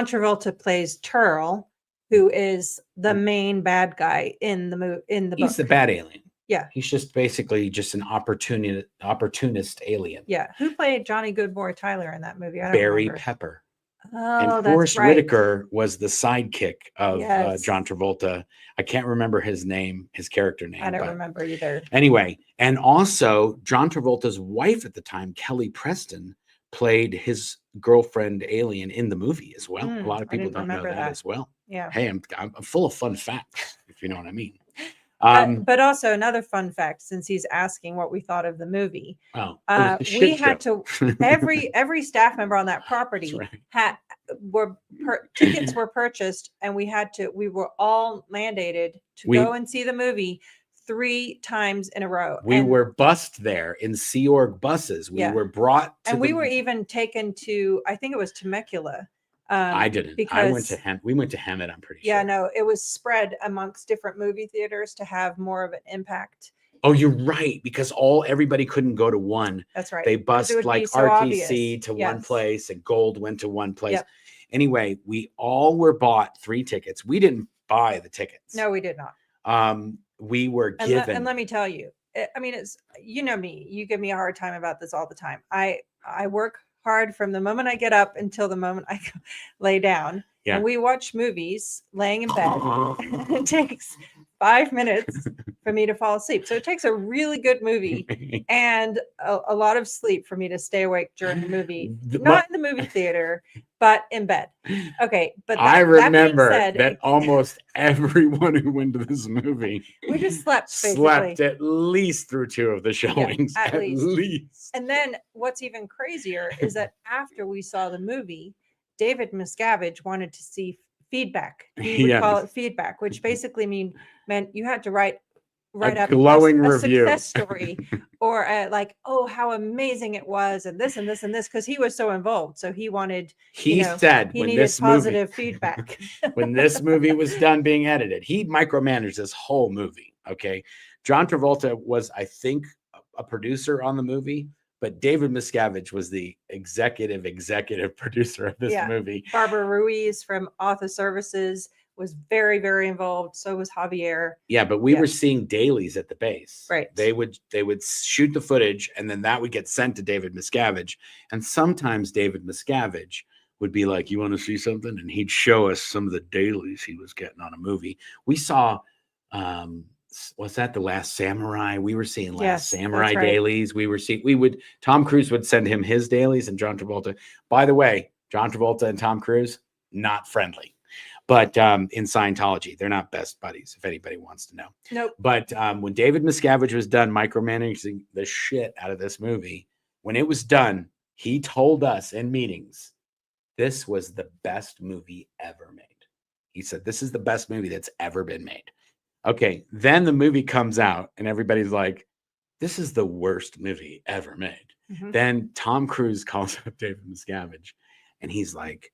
Travolta plays Turl, who is the main bad guy in the book. He's the bad alien. Yeah. He's just basically just an opportunist alien. Yeah. Who played Johnny Goodboy Tyler in that movie? I don't Barry remember. Pepper. Oh, and Forrest Whitaker was the sidekick of John Travolta. I can't remember his name, his character name. I don't remember either. Anyway, and also John Travolta's wife at the time, Kelly Preston, played his girlfriend alien in the movie as well. A lot of people don't know that as well. Yeah. Hey, I'm full of fun facts, if you know what I mean. But also another fun fact, since he's asking what we thought of the movie. We had to every staff member on that property tickets were purchased, and we were all mandated to go and see the movie 3 times in a row. We were bussed there in Sea Org buses. We were brought to we were even taken to, I think it was Temecula. I didn't. I went to we went to Hemet, I'm pretty sure. Yeah, no, it was spread amongst different movie theaters to have more of an impact. Oh, you're right, because everybody couldn't go to one. That's right. They bussed like so RTC to one place, and Gold went to one place. Yep. Anyway, we all were bought 3 tickets. We didn't buy the tickets. No, we did not. We were given. And let me tell you, I mean, it's, you know me, you give me a hard time about this all the time. I work hard from the moment I get up until the moment I lay down. Yeah. And we watch movies laying in bed. It takes 5 minutes for me to fall asleep. So it takes a really good movie and a lot of sleep for me to stay awake during the movie. Not in the movie theater, but in bed. Okay. But I remember that almost everyone who went to this movie, we just slept at least through 2 of the showings. Yeah, at least. And then what's even crazier is that after we saw the movie, David Miscavige wanted to see feedback. He would call it feedback, which basically meant you had to write up glowing a review, success story, or like, oh, how amazing it was, and this and this and this, because he was so involved. So he wanted. He said he needed positive feedback. When this movie was done being edited, he micromanaged this whole movie. Okay, John Travolta was, I think, a producer on the movie. But David Miscavige was the executive producer of this movie. Barbara Ruiz from Author Services was very, very involved. So was Javier. Yeah, but we were seeing dailies at the base. Right. They would shoot the footage, and then that would get sent to David Miscavige. And sometimes David Miscavige would be like, "You want to see something?" And he'd show us some of the dailies he was getting on a movie. We saw. Was that The Last Samurai? We were seeing Last Samurai dailies. Tom Cruise would send him his dailies, and John Travolta. By the way, John Travolta and Tom Cruise, not friendly. But in Scientology, they're not best buddies, if anybody wants to know. Nope. But when David Miscavige was done micromanaging the shit out of this movie, when it was done, he told us in meetings, this was the best movie ever made. He said, this is the best movie that's ever been made. Okay, then the movie comes out and everybody's like, this is the worst movie ever made. Mm-hmm. Then Tom Cruise calls up David Miscavige and he's like,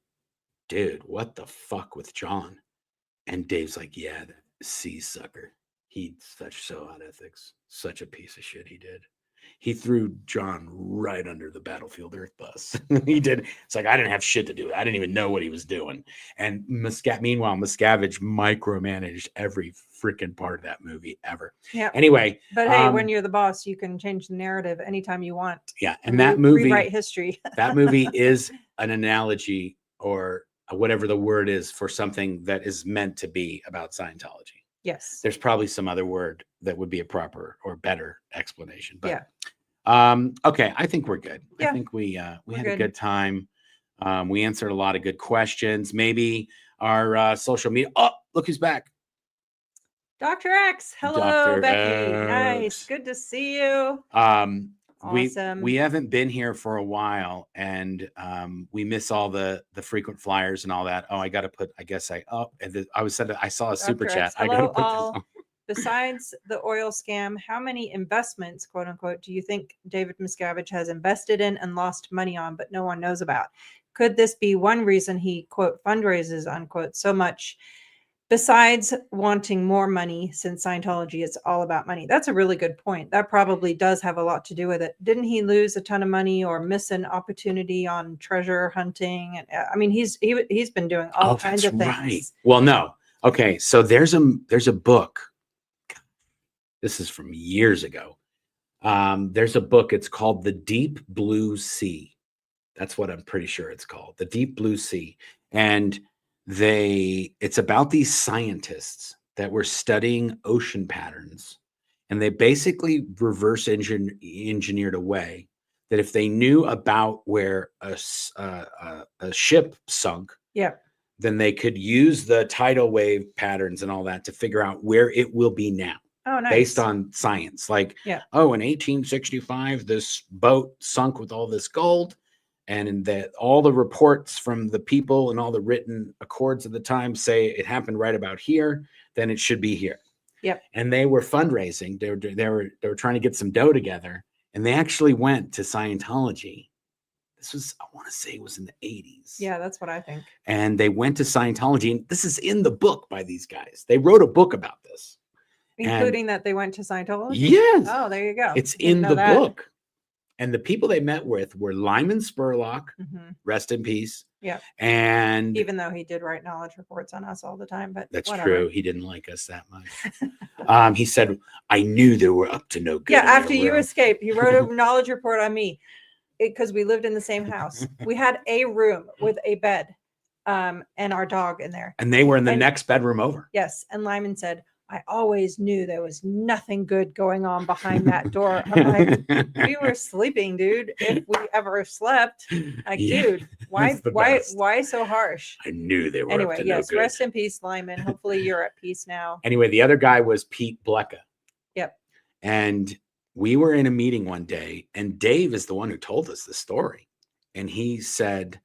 dude, what the fuck with John? And Dave's like, yeah, that sea sucker. He's so out ethics. Such a piece of shit he did. he threw John right under the battlefield Earth bus. He did. It's like, I didn't have shit to do. I didn't even know what he was doing. And meanwhile, Miscavige micromanaged every freaking part of that movie ever. Yeah. Anyway. But hey, when you're the boss, you can change the narrative anytime you want. Yeah. And that movie, rewrite history. That movie is an analogy, or whatever the word is, for something that is meant to be about Scientology. Yes. There's probably some other word that would be a proper or better explanation. But yeah. Okay, I think we're good. Yeah. I think we had a good time. We answered a lot of good questions. Maybe our social media. Oh, look who's back. Dr. X. Hello, Dr. Becky. X. Nice. Good to see you. Awesome. We haven't been here for a while, and we miss all the frequent flyers and all that. Oh, I got to put, I guess I saw a super chat. Hello, I got to put all. this on. Besides the oil scam, how many investments, quote unquote, do you think David Miscavige has invested in and lost money on, but no one knows about? Could this be one reason he, quote, fundraises, unquote, so much? Besides wanting more money, since Scientology is all about money. That's a really good point. That probably does have a lot to do with it. Didn't he lose a ton of money or miss an opportunity on treasure hunting? And I mean, he's been doing all kinds of things. Right. Well, no. Okay, so there's a book. This is from years ago. There's a book. It's called The Deep Blue Sea. That's what I'm pretty sure it's called. The Deep Blue Sea. And it's about these scientists that were studying ocean patterns, and they basically reverse engineered a way that if they knew about where a ship sunk, then they could use the tidal wave patterns and all that to figure out where it will be now. Oh, nice. Based on science. Like, in 1865, this boat sunk with all this gold. And all the reports from the people and all the written accords of the time say it happened right about here, then it should be here. Yep. And they were fundraising. They were trying to get some dough together, and they actually went to Scientology. This was, I want to say it was in the 80s. Yeah, that's what I think. And they went to Scientology, and this is in the book by these guys. They wrote a book about this. Including that they went to Scientology? Yes. Oh, there you go. It's in the book. And the people they met with were Lyman Spurlock, rest in peace. Yeah. And even though he did write knowledge reports on us all the time, but that's whatever. True. He didn't like us that much. He said, I knew they were up to no good. Yeah, after you escaped, he wrote a knowledge report on me because we lived in the same house. We had a room with a bed and our dog in there. And they were in the next bedroom over. Yes. And Lyman said, I always knew there was nothing good going on behind that door. I'm like, we were sleeping, dude. If we ever slept, like, dude, why so harsh? I knew they were. Anyway, up to yes, no good. rest in peace, Lyman. Hopefully you're at peace now. Anyway, the other guy was Pete Blecka. Yep. And we were in a meeting one day, and Dave is the one who told us the story. And he said,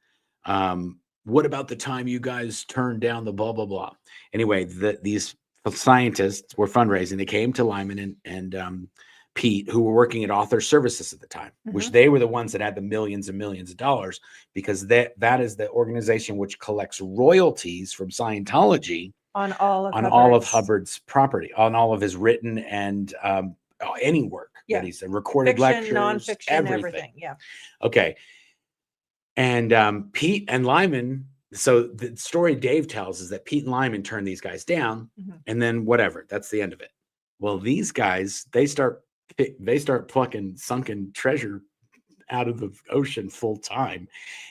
what about the time you guys turned down the blah, blah, blah? Anyway, these scientists were fundraising. They came to Lyman and Pete, who were working at Author Services at the time, which they were the ones that had the millions and millions of dollars, because that is the organization which collects royalties from Scientology on all of Hubbard's property, on all of his written and any work that he's recorded, fiction, lectures, nonfiction, everything. Yeah. Okay. And Pete and Lyman. So the story Dave tells is that Pete and Lyman turn these guys down, and then whatever, that's the end of it. Well, these guys, they start plucking sunken treasure out of the ocean full time.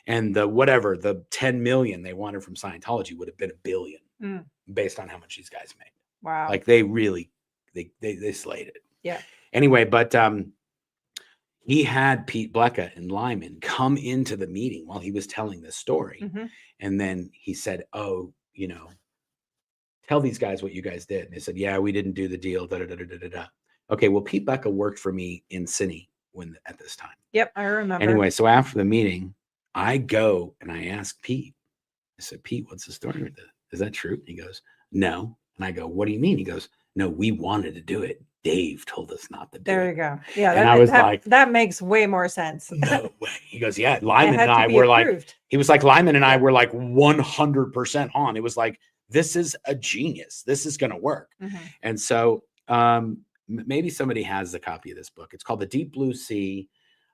And the 10 million they wanted from Scientology would have been $1 billion based on how much these guys made. Wow. Like they really, they slayed it. Yeah. Anyway, but he had Pete Blecka and Lyman come into the meeting while he was telling this story. And then he said, oh, tell these guys what you guys did. And they said, yeah, we didn't do the deal. Da, da, da, da, da, da. Okay, well, Pete Blecka worked for me in Cine at this time. Yep, I remember. Anyway, so after the meeting, I go and I ask Pete. I said, Pete, what's the story with this? Is that true? He goes, no. And I go, what do you mean? He goes, no, we wanted to do it. Dave told us not to do it. There you go. Yeah. And I was like, that makes way more sense. No way. He goes, yeah, Lyman and I were like, he was like, Lyman and I were like 100% on. It was like, this is a genius. This is going to work. And so maybe somebody has a copy of this book. It's called The Deep Blue Sea.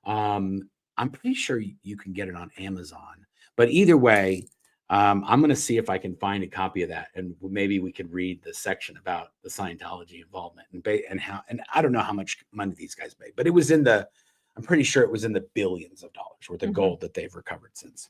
I'm pretty sure you can get it on Amazon. But either way, I'm going to see if I can find a copy of that, and maybe we could read the section about the Scientology involvement and how. And I don't know how much money these guys made, but it was in the. I'm pretty sure it was in the billions of dollars worth of gold that they've recovered since.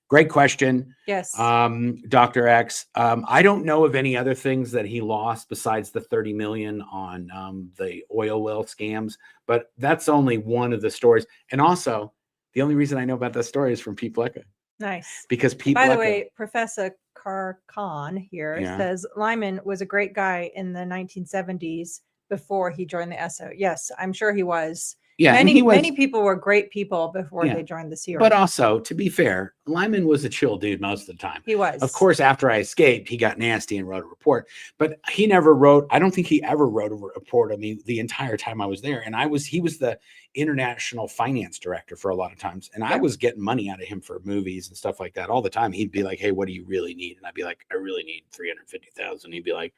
Great question. Yes. Dr. X. I don't know of any other things that he lost besides the 30 million on the oil well scams, but that's only one of the stories. And also, the only reason I know about that story is from Pete Blecka. Nice. Because Pete By Blecka, the way, Professor Khan here says Lyman was a great guy in the 1970s before he joined the SO. Yes, I'm sure he was. Yeah, many people were great people before they joined the Sea Org. But also, to be fair, Lyman was a chill dude most of the time. He was. Of course, after I escaped, he got nasty and wrote a report. But he never wrote. I don't think he ever wrote a report on me the entire time I was there. And he was the international finance director for a lot of times, and I was getting money out of him for movies and stuff like that all the time. He'd be like, "Hey, what do you really need?" And I'd be like, "I really need 350,000." He'd be like,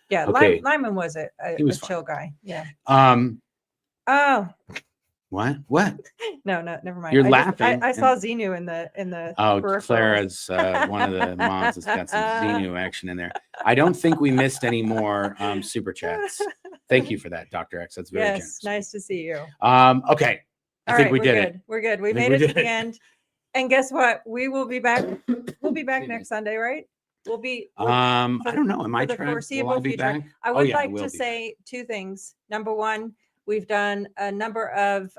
"Yeah, okay. Lyman was a chill guy." Yeah. Oh. What? No, never mind. You're laughing. I saw Xenu in the. Oh, Clara's one of the moms has got some Xenu action in there. I don't think we missed any more super chats. Thank you for that, Dr. X. That's very generous. Nice to see you. Okay. I think we did it. We're good. We made it to the end. And guess what? We will be back. We'll be back next Sunday, right? We'll be. I don't know. Am I the foreseeable will I be future? back? I would like to say two things. Number one, we've done a number of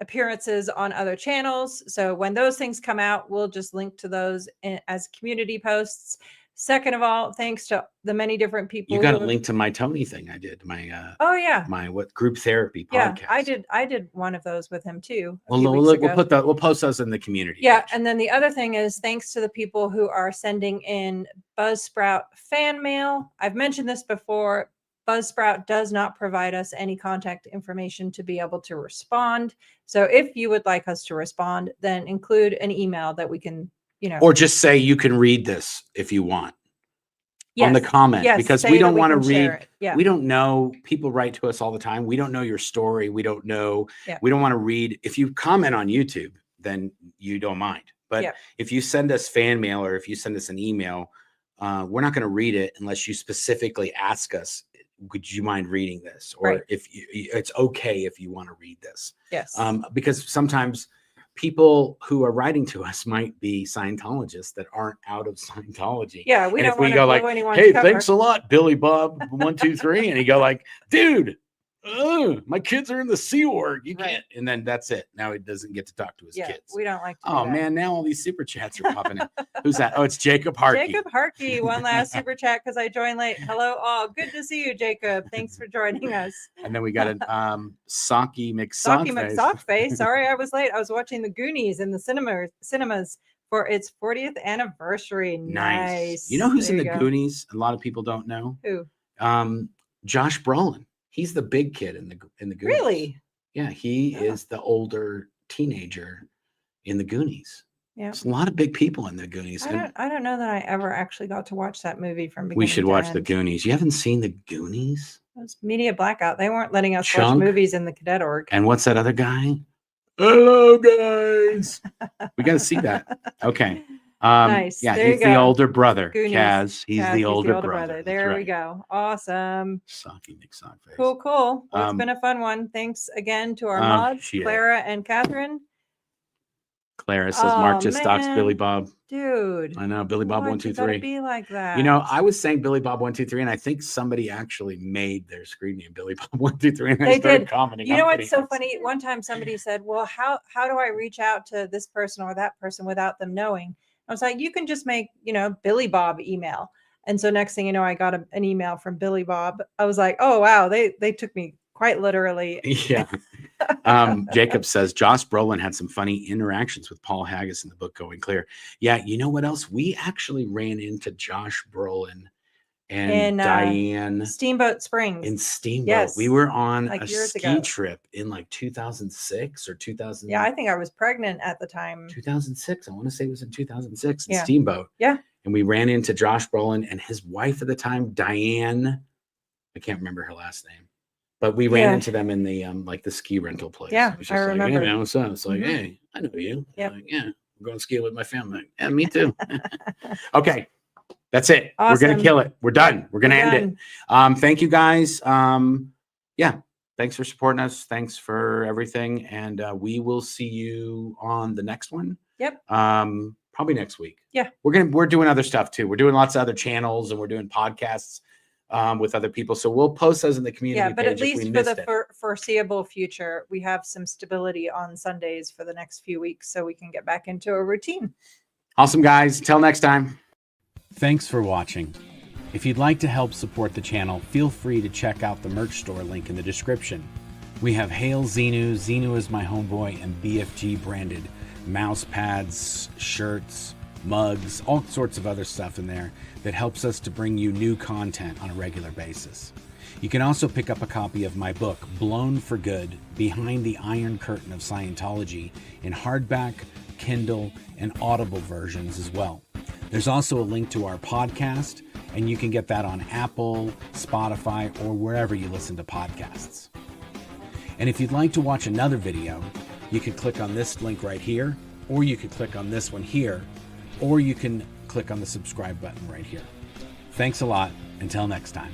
appearances on other channels. So when those things come out, we'll just link to those as community posts. Second of all, thanks to the many different people. You got a link to my Tony thing I did. My my group therapy podcast. Yeah, I did one of those with him too. Well, we'll post those in the community. Yeah, page. And then the other thing is thanks to the people who are sending in Buzzsprout fan mail. I've mentioned this before. Buzzsprout does not provide us any contact information to be able to respond. So if you would like us to respond, then include an email that we can, or just say you can read this if you want on the comment, because we don't want to read. We don't know. People write to us all the time. We don't know your story. We don't know. We don't want to read. If you comment on YouTube, then you don't mind. But if you send us fan mail or if you send us an email, we're not going to read it unless you specifically ask us, would you mind reading this? Or if it's okay if you want to read this. Yes. Because sometimes people who are writing to us might be Scientologists that aren't out of Scientology. Yeah, we don't want to go like, "Hey, thanks a lot, Billy Bob 123," and you go like, "Dude, my kids are in the Sea Org. You can't." And then that's it. Now he doesn't get to talk to his kids. We don't like to. Oh man, now all these super chats are popping in. Who's that? Oh, it's Jacob Harkey. Jacob Harkey, one last super chat because I joined late. Hello, all. Good to see you, Jacob. Thanks for joining us. And then we got an Saki McSockface. Sorry, I was late. I was watching the Goonies in the cinemas for its 40th anniversary. Nice. You know who's in the Goonies? A lot of people don't know. Who? Josh Brolin. He's the big kid in the Goonies. Really? Yeah, he is the older teenager in the Goonies. Yeah, there's a lot of big people in the Goonies. I don't know that I ever actually got to watch that movie from beginning. We should watch the Goonies. You haven't seen the Goonies? It was media blackout. They weren't letting us watch movies in the cadet org. And what's that other guy? Hello, guys. We got to see that. Okay. Nice. Yeah, he's the older brother. Goonies. Kaz, he's the older brother. There we go. Awesome. Saki McSockface. Cool. Well, it's been a fun one. Thanks again to our mods, Clara and Catherine. Clara says Mark just stalks Billy Bob. Dude. I know, Billy Bob 123. Be like that. You know, I was saying Billy Bob 123, and I think somebody actually made their screen name Billy Bob 123, and they started commenting. You know what's so funny? One time somebody said, "Well, how do I reach out to this person or that person without them knowing?" I was like, "You can just make, Billy Bob email." And so next thing you know, I got an email from Billy Bob. I was like, "Oh wow, they took me quite literally." Yeah. Jacob says Josh Brolin had some funny interactions with Paul Haggis in the book Going Clear. Yeah, you know what else? We actually ran into Josh Brolin and Diane Steamboat Springs. In Steamboat. Yes. We were on a ski ago. trip in like 2006 or 2000. Yeah, I think I was pregnant at the time. 2006. I want to say it was in 2006 in Yeah. Steamboat. Yeah. And we ran into Josh Brolin and his wife at the time, Diane I can't remember her last name, but we ran into them in the like the ski rental place. Yeah, it was I just like, remember. hey man, what's up? It's like, Mhm. hey, I know you. Yep. Like, yeah, I'm going skiing with my family. Like, yeah, me too. Okay, that's it. We're Awesome. gonna kill it. We're done. We're gonna end done. it. Thank you guys. Yeah, thanks for supporting us. Thanks for everything, and we will see you on the next one. Yep. Probably next week. Yeah. We're doing other stuff too. We're doing lots of other channels, and we're doing podcasts with other people. So we'll post those in the community Yeah, but page at least if we for missed the it. foreseeable future, we have some stability on Sundays for the next few weeks so we can get back into a routine. Awesome, guys. Till next time. Thanks for watching. If you'd like to help support the channel, feel free to check out the merch store link in the description. We have Hail Xenu, Xenu is my homeboy, and BFG branded mouse pads, shirts, mugs, all sorts of other stuff in there that helps us to bring you new content on a regular basis. You can also pick up a copy of my book, Blown for Good, Behind the Iron Curtain of Scientology, in hardback, Kindle, and Audible versions as well. There's also a link to our podcast, and you can get that on Apple, Spotify, or wherever you listen to podcasts. And if you'd like to watch another video, you can click on this link right here, or you can click on this one here, or you can click on the subscribe button right here. Thanks a lot. Until next time.